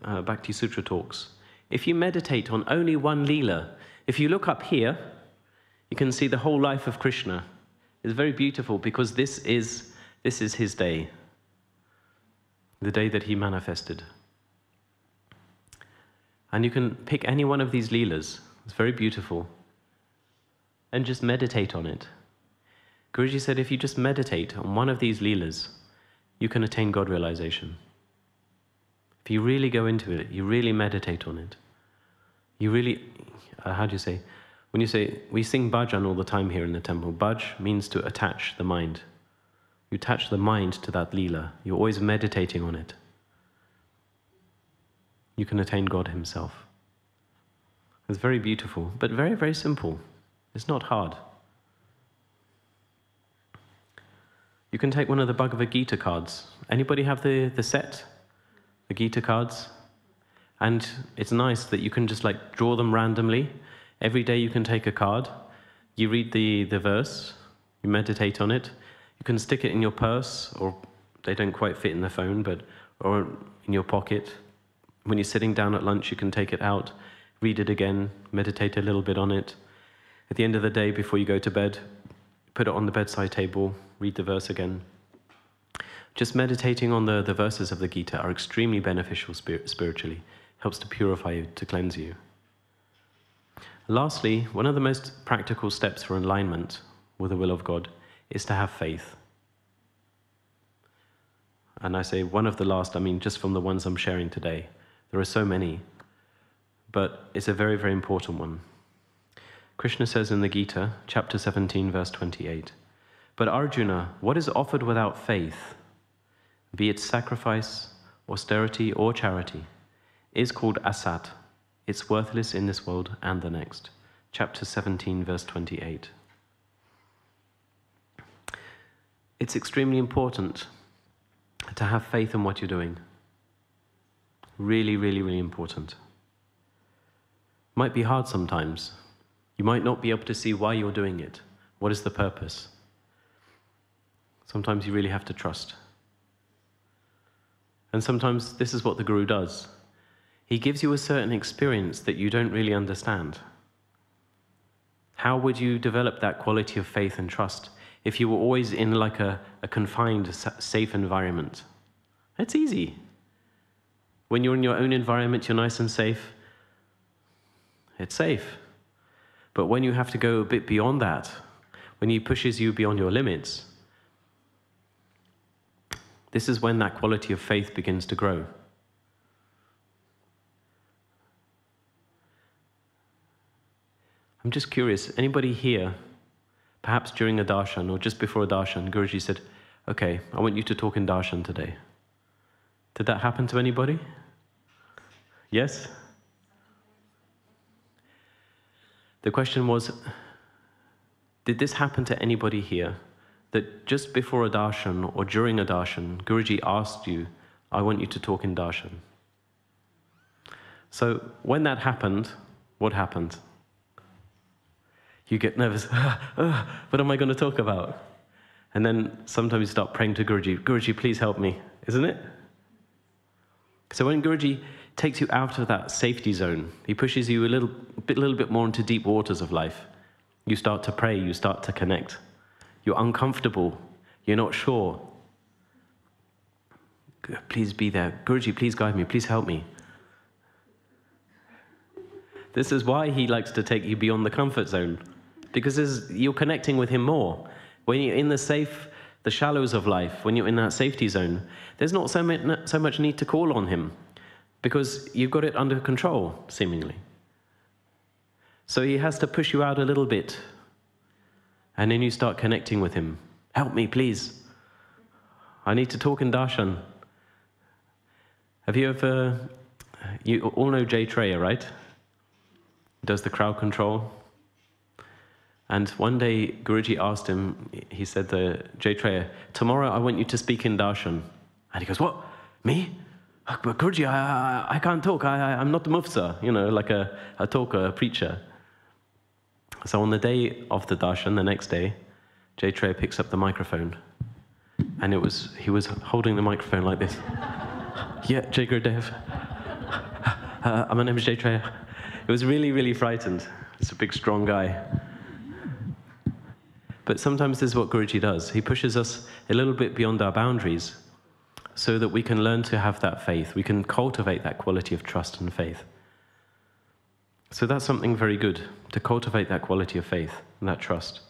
Bhakti Sutra talks, if you meditate on only one Leela, if you look up here, you can see the whole life of Krishna. It's very beautiful because this is his day, the day that he manifested. And you can pick any one of these Leelas, it's very beautiful, and just meditate on it. Guruji said if you just meditate on one of these Leelas, you can attain God realization. If you really go into it, you really meditate on it, you really, how do you say, when you say, we sing bhajan all the time here in the temple. Bhaj means to attach the mind. You attach the mind to that Leela. You're always meditating on it. You can attain God himself. It's very beautiful, but very, very simple. It's not hard. You can take one of the Bhagavad Gita cards. Anybody have the set? The Gita cards? And it's nice that you can just like draw them randomly. Every day you can take a card. You read the verse. You meditate on it. You can stick it in your purse, or they don't quite fit in the phone, or in your pocket. When you're sitting down at lunch, you can take it out, read it again, meditate a little bit on it. At the end of the day, before you go to bed, put it on the bedside table, read the verse again. Just meditating on the verses of the Gita are extremely beneficial spiritually. Helps to purify you, to cleanse you. Lastly, one of the most practical steps for alignment with the will of God is to have faith. And I say one of the last, I mean just from the ones I'm sharing today. There are so many, but it's a very, very important one. Krishna says in the Gita, chapter 17, verse 28, "But Arjuna, what is offered without faith, be it sacrifice, austerity, or charity, is called asat. It's worthless in this world and the next." Chapter 17, verse 28. It's extremely important to have faith in what you're doing. Really, really, really important. Might be hard sometimes. You might not be able to see why you're doing it. What is the purpose? Sometimes you really have to trust. And sometimes this is what the Guru does. He gives you a certain experience that you don't really understand. How would you develop that quality of faith and trust if you were always in like a confined, safe environment? It's easy. When you're in your own environment, you're nice and safe. It's safe. But when you have to go a bit beyond that, when he pushes you beyond your limits, this is when that quality of faith begins to grow. I'm just curious, anybody here, perhaps during a darshan or just before a darshan, Guruji said, "Okay, I want you to talk in darshan today. Did that happen to anybody? Yes? The question was, did this happen to anybody here? That just before a darshan or during a darshan, Guruji asked you, I want you to talk in darshan. So when that happened, what happened? You get nervous. What am I going to talk about? And then sometimes you start praying to Guruji, Guruji, please help me, isn't it? So when Guruji takes you out of that safety zone, he pushes you a little bit more into deep waters of life. You start to pray, you start to connect. You're uncomfortable, you're not sure. Please be there. Guruji, please guide me, please help me. This is why he likes to take you beyond the comfort zone, because you're connecting with him more. When you're in the shallows of life, when you're in that safety zone, there's not so much need to call on him, because you've got it under control, seemingly. So he has to push you out a little bit, and then you start connecting with him. Help me, please. I need to talk in darshan. Have you ever, you all know Jay Treya, right? Does the crowd control. And one day Guruji asked him, he said to Jay Treya, tomorrow I want you to speak in darshan. And he goes, what, me? But Guruji, I can't talk, I'm not the mufsa, like a talker, a preacher. So on the day of the darshan, the next day, Jay Treya picks up the microphone, and he was holding the microphone like this. Yeah, Jai Gurudev. My name is Jay Treya. He was really, really frightened. He's a big, strong guy. But sometimes this is what Guruji does. He pushes us a little bit beyond our boundaries so that we can learn to have that faith. We can cultivate that quality of trust and faith. So that's something very good, to cultivate that quality of faith and that trust.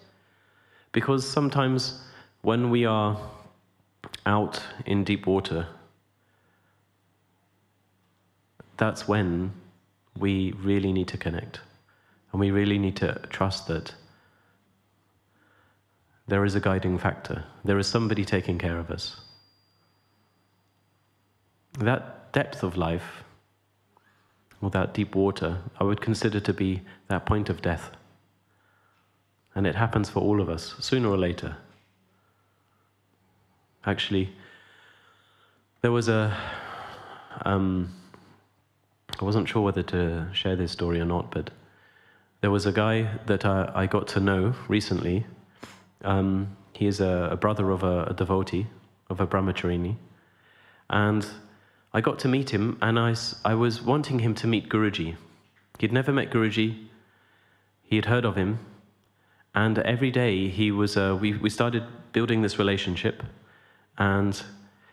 Because sometimes when we are out in deep water, that's when we really need to connect. And we really need to trust that there is a guiding factor. There is somebody taking care of us. That depth of life, or that deep water, I would consider to be that point of death. And it happens for all of us, sooner or later. Actually, there was I wasn't sure whether to share this story or not, but there was a guy that I got to know recently. He is a brother of a devotee, of a brahmacharini. And I got to meet him, and I was wanting him to meet Guruji. He'd never met Guruji. He had heard of him. And every day we started building this relationship, and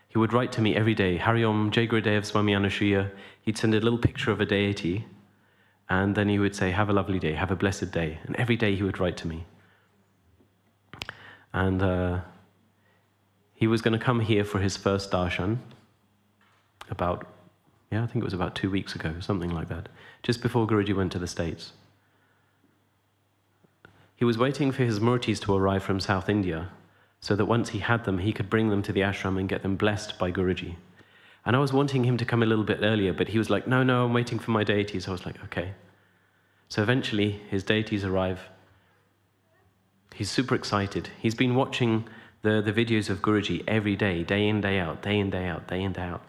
he would write to me every day, Hari Om, Jai Gurudev, Swami Anashuya. He'd send a little picture of a deity, and then he would say, have a lovely day, have a blessed day. And every day he would write to me. And he was going to come here for his first darshan I think it was about 2 weeks ago, something like that, just before Guruji went to the States. He was waiting for his murtis to arrive from South India, so that once he had them, he could bring them to the ashram and get them blessed by Guruji. And I was wanting him to come a little bit earlier, but he was like, no, I'm waiting for my deities. I was like, okay. So eventually, his deities arrive. He's super excited. He's been watching the videos of Guruji every day in, day out, day in, day out, day in, day out.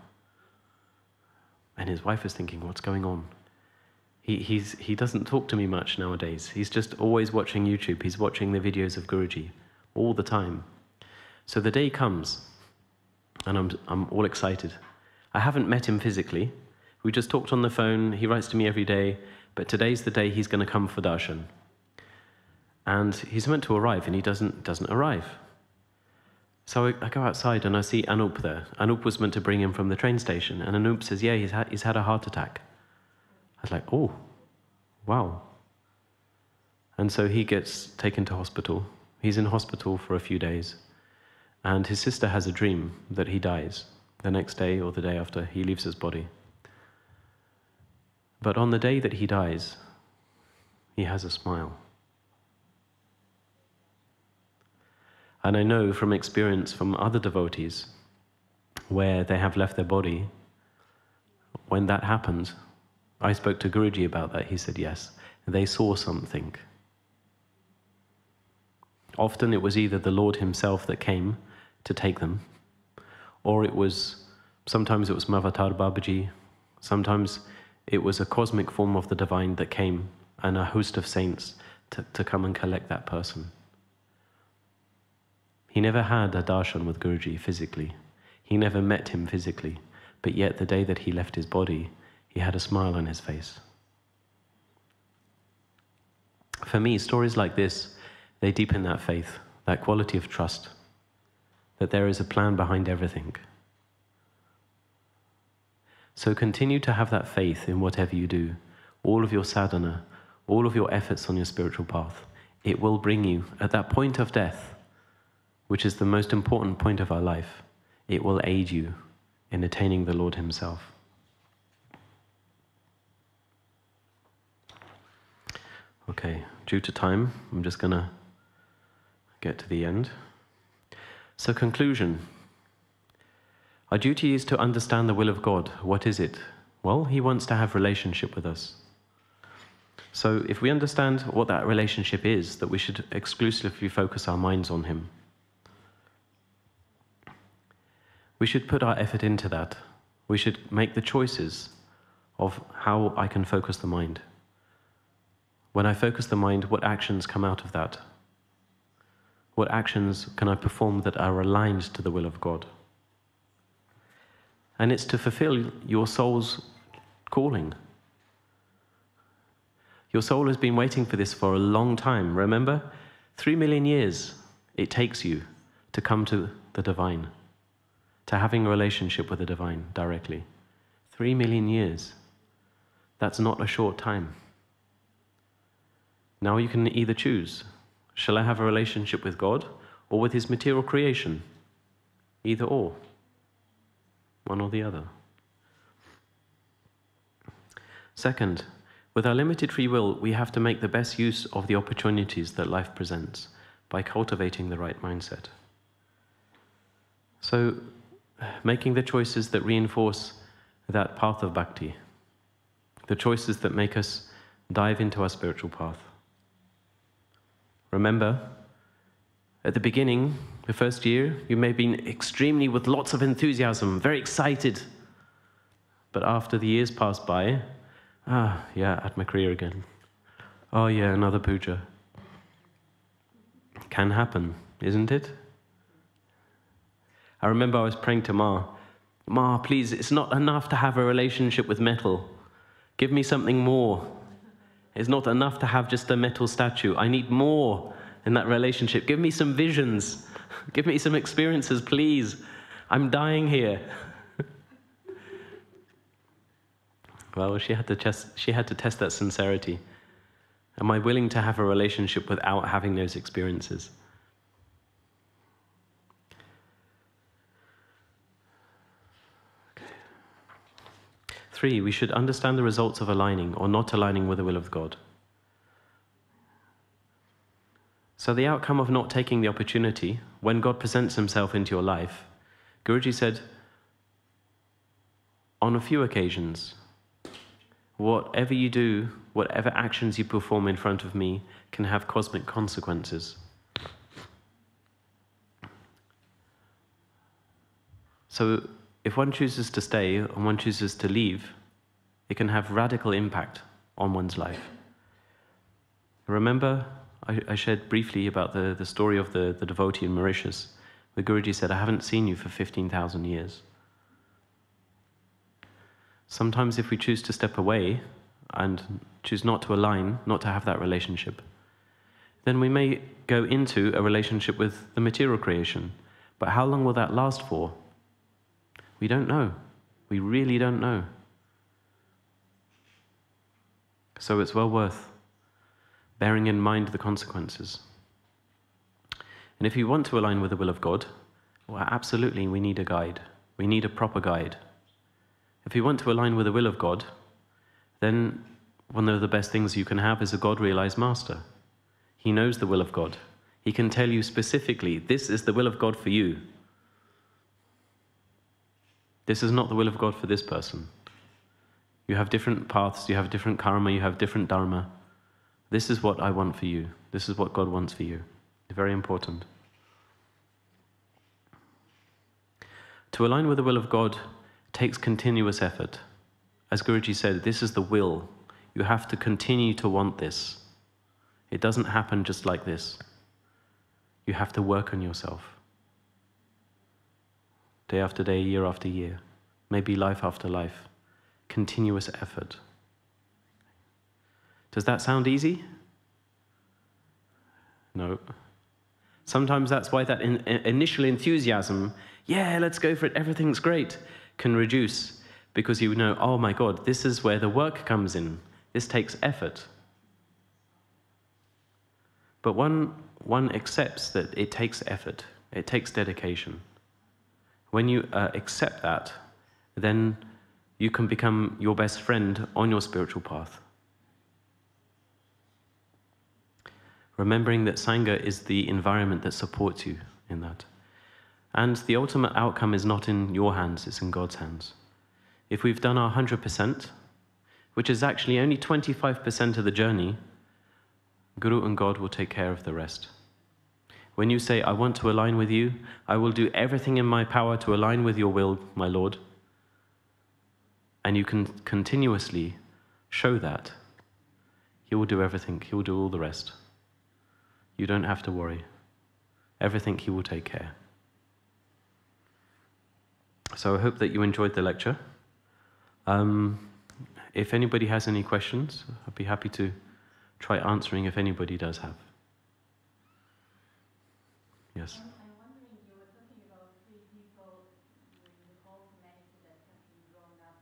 And his wife is thinking, what's going on? He doesn't talk to me much nowadays. He's just always watching YouTube. He's watching the videos of Guruji all the time. So the day comes, and I'm all excited. I haven't met him physically. We just talked on the phone. He writes to me every day, but today's the day he's going to come for darshan. And he's meant to arrive, and he doesn't arrive. So I go outside and I see Anup there. Anup was meant to bring him from the train station, and Anup says, yeah, he's had a heart attack. I was like, oh, wow. And so he gets taken to hospital. He's in hospital for a few days. And his sister has a dream that he dies the next day or the day after he leaves his body. But on the day that he dies, he has a smile. And I know from experience from other devotees where they have left their body, when that happened, I spoke to Guruji about that. He said yes, they saw something. Often it was either the Lord himself that came to take them, or sometimes it was Mavatar Babaji, sometimes it was a cosmic form of the divine that came, and a host of saints to come and collect that person. He never had a darshan with Guruji physically. He never met him physically, but yet the day that he left his body, he had a smile on his face. For me, stories like this, they deepen that faith, that quality of trust, that there is a plan behind everything. So continue to have that faith in whatever you do, all of your sadhana, all of your efforts on your spiritual path. It will bring you, at that point of death, which is the most important point of our life, it will aid you in attaining the Lord himself. Okay, due to time, I'm just going to get to the end. So conclusion. Our duty is to understand the will of God. What is it? Well, he wants to have relationship with us. So if we understand what that relationship is, that we should exclusively focus our minds on him. We should put our effort into that. We should make the choices of how I can focus the mind. When I focus the mind, what actions come out of that? What actions can I perform that are aligned to the will of God? And it's to fulfill your soul's calling. Your soul has been waiting for this for a long time. Remember, 3 million years it takes you to come to the divine, to having a relationship with the divine directly. 3 million years. That's not a short time. Now you can either choose. Shall I have a relationship with God or with his material creation? Either or. One or the other. Second, with our limited free will, we have to make the best use of the opportunities that life presents by cultivating the right mindset. So, making the choices that reinforce that path of bhakti, the choices that make us dive into our spiritual path. Remember, at the beginning, the first year, you may have been extremely with lots of enthusiasm, very excited. But after the years pass by, yeah, at my career again. Oh yeah, another puja. Can happen, isn't it? I remember I was praying to Ma, please, it's not enough to have a relationship with metal. Give me something more. It's not enough to have just a metal statue. I need more in that relationship. Give me some visions. Give me some experiences, please. I'm dying here. Well, she had to test that sincerity. Am I willing to have a relationship without having those experiences? Okay. 3, we should understand the results of aligning or not aligning with the will of God. So the outcome of not taking the opportunity, when God presents himself into your life, Guruji said, on a few occasions, whatever you do, whatever actions you perform in front of me can have cosmic consequences. So if one chooses to stay and one chooses to leave, it can have radical impact on one's life. Remember, I shared briefly about the story of the devotee in Mauritius, where Guruji said, I haven't seen you for 15,000 years. Sometimes if we choose to step away and choose not to align, not to have that relationship, then we may go into a relationship with the material creation. But how long will that last for? We don't know. We really don't know. So it's well worth bearing in mind the consequences. And if you want to align with the will of God, well, absolutely we need a guide. We need a proper guide. If you want to align with the will of God, then one of the best things you can have is a God-realized master. He knows the will of God. He can tell you specifically, this is the will of God for you. This is not the will of God for this person. You have different paths, you have different karma, you have different dharma. This is what I want for you. This is what God wants for you. Very important. To align with the will of God takes continuous effort. As Guruji said, this is the will. You have to continue to want this. It doesn't happen just like this. You have to work on yourself. Day after day, year after year, maybe life after life. Continuous effort. Does that sound easy? No. Sometimes that's why that initial enthusiasm, yeah, let's go for it, everything's great, can reduce, because you know, oh my God, this is where the work comes in. This takes effort. But one accepts that it takes effort, it takes dedication. When you accept that, then you can become your best friend on your spiritual path. Remembering that Sangha is the environment that supports you in that. And the ultimate outcome is not in your hands, it's in God's hands. If we've done our 100%, which is actually only 25% of the journey, Guru and God will take care of the rest. When you say, I want to align with you, I will do everything in my power to align with your will, my Lord, and you can continuously show that, He will do everything, He will do all the rest. You don't have to worry. Everything He will take care. So I hope that you enjoyed the lecture. If anybody has any questions, I'd be happy to try answering if anybody does have. Yes? I'm wondering, you were talking about three people in the whole humanity that have been grown up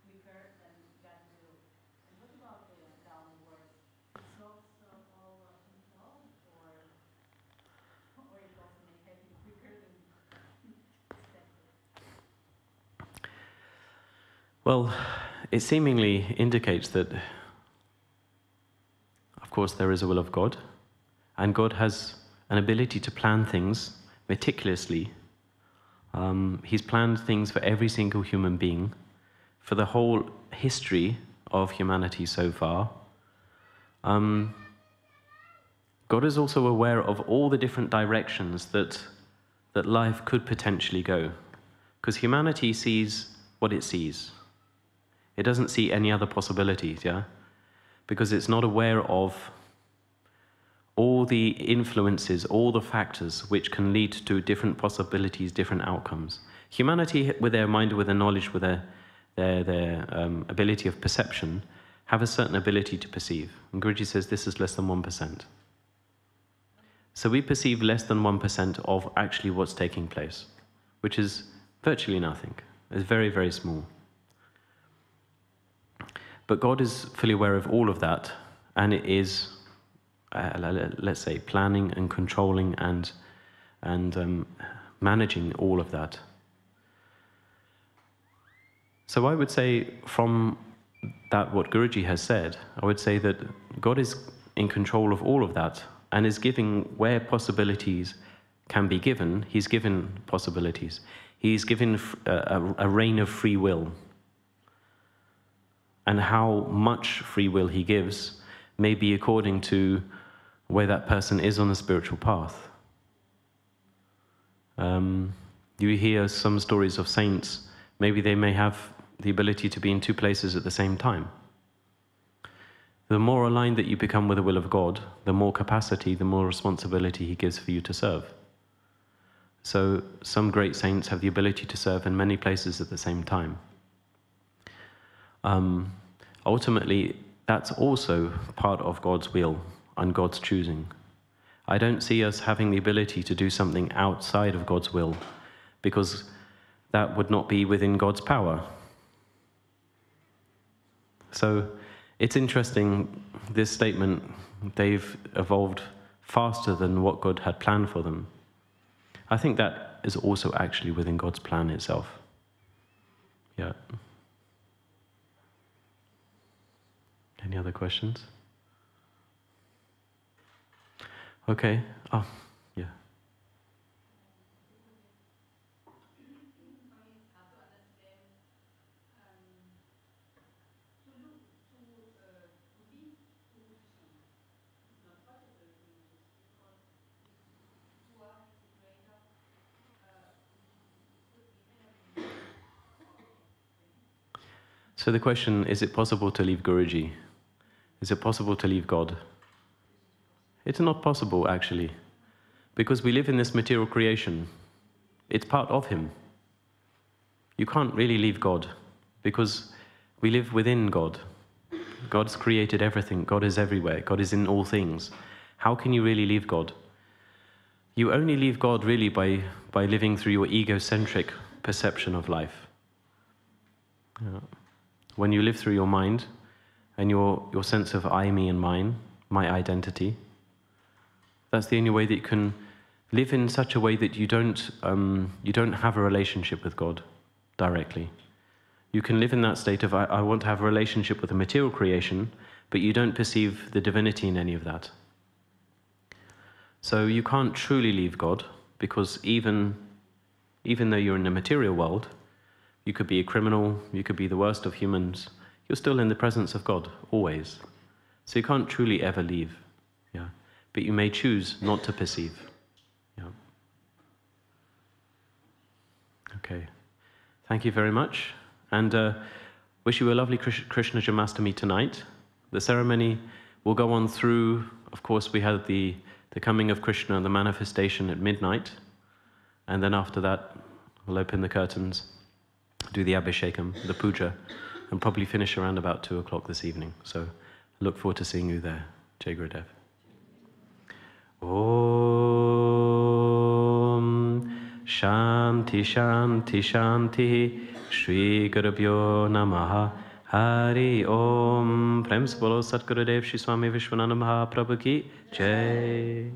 quicker than God's will. And what about the downwards? Is also all control, or it also may happen quicker than expected? Well, it seemingly indicates that, of course, there is a will of God, and God has an ability to plan things meticulously. He's planned things for every single human being, for the whole history of humanity so far. God is also aware of all the different directions that life could potentially go, because humanity sees what it sees. It doesn't see any other possibilities, yeah? Because it's not aware of all the influences, all the factors which can lead to different possibilities, different outcomes. Humanity, with their mind, with their knowledge, with their ability of perception, have a certain ability to perceive. And Guruji says this is less than 1%. So we perceive less than 1% of actually what's taking place, which is virtually nothing. It's very, very small. But God is fully aware of all of that, and it is, let's say, planning and controlling and managing all of that. So I would say, from that what Guruji has said, I would say that God is in control of all of that and is giving where possibilities can be given. He's given possibilities. He's given a reign of free will. And how much free will he gives may be according to where that person is on the spiritual path. You hear some stories of saints, maybe they may have the ability to be in two places at the same time. The more aligned that you become with the will of God, the more capacity, the more responsibility he gives for you to serve. So some great saints have the ability to serve in many places at the same time. Ultimately, that's also part of God's will and God's choosing. I don't see us having the ability to do something outside of God's will, because that would not be within God's power. So it's interesting, this statement, they've evolved faster than what God had planned for them. I think that is also actually within God's plan itself. Yeah. Any other questions? Okay. Oh, yeah. I have to So the question, is it possible to leave Guruji? Is it possible to leave God? It's not possible, actually, because we live in this material creation. It's part of Him. You can't really leave God, because we live within God. God's created everything. God is everywhere. God is in all things. How can you really leave God? You only leave God really by living through your egocentric perception of life. Yeah. When you live through your mind and your sense of I, me, and mine, my identity, that's the only way that you can live in such a way that you don't have a relationship with God directly. You can live in that state of, I want to have a relationship with the material creation, but you don't perceive the divinity in any of that. So you can't truly leave God, because even though you're in the material world, you could be a criminal, you could be the worst of humans, you're still in the presence of God, always. So you can't truly ever leave. Yeah. But you may choose not to perceive. Yeah. Okay. Thank you very much. And wish you a lovely Krishna Janmashtami tonight. The ceremony will go on through, of course, we had the coming of Krishna, the manifestation at midnight. And then after that, we'll open the curtains, do the Abhishekam, the puja, and probably finish around about 2 o'clock this evening. So I look forward to seeing you there. Jai Gurudev. Om Shanti Shanti Shanti Shri Gurubhyo Namaha Hari Om. Prem se bolo Satgurudev Shri Swami Vishwananda Mahaprabhu ki Jai.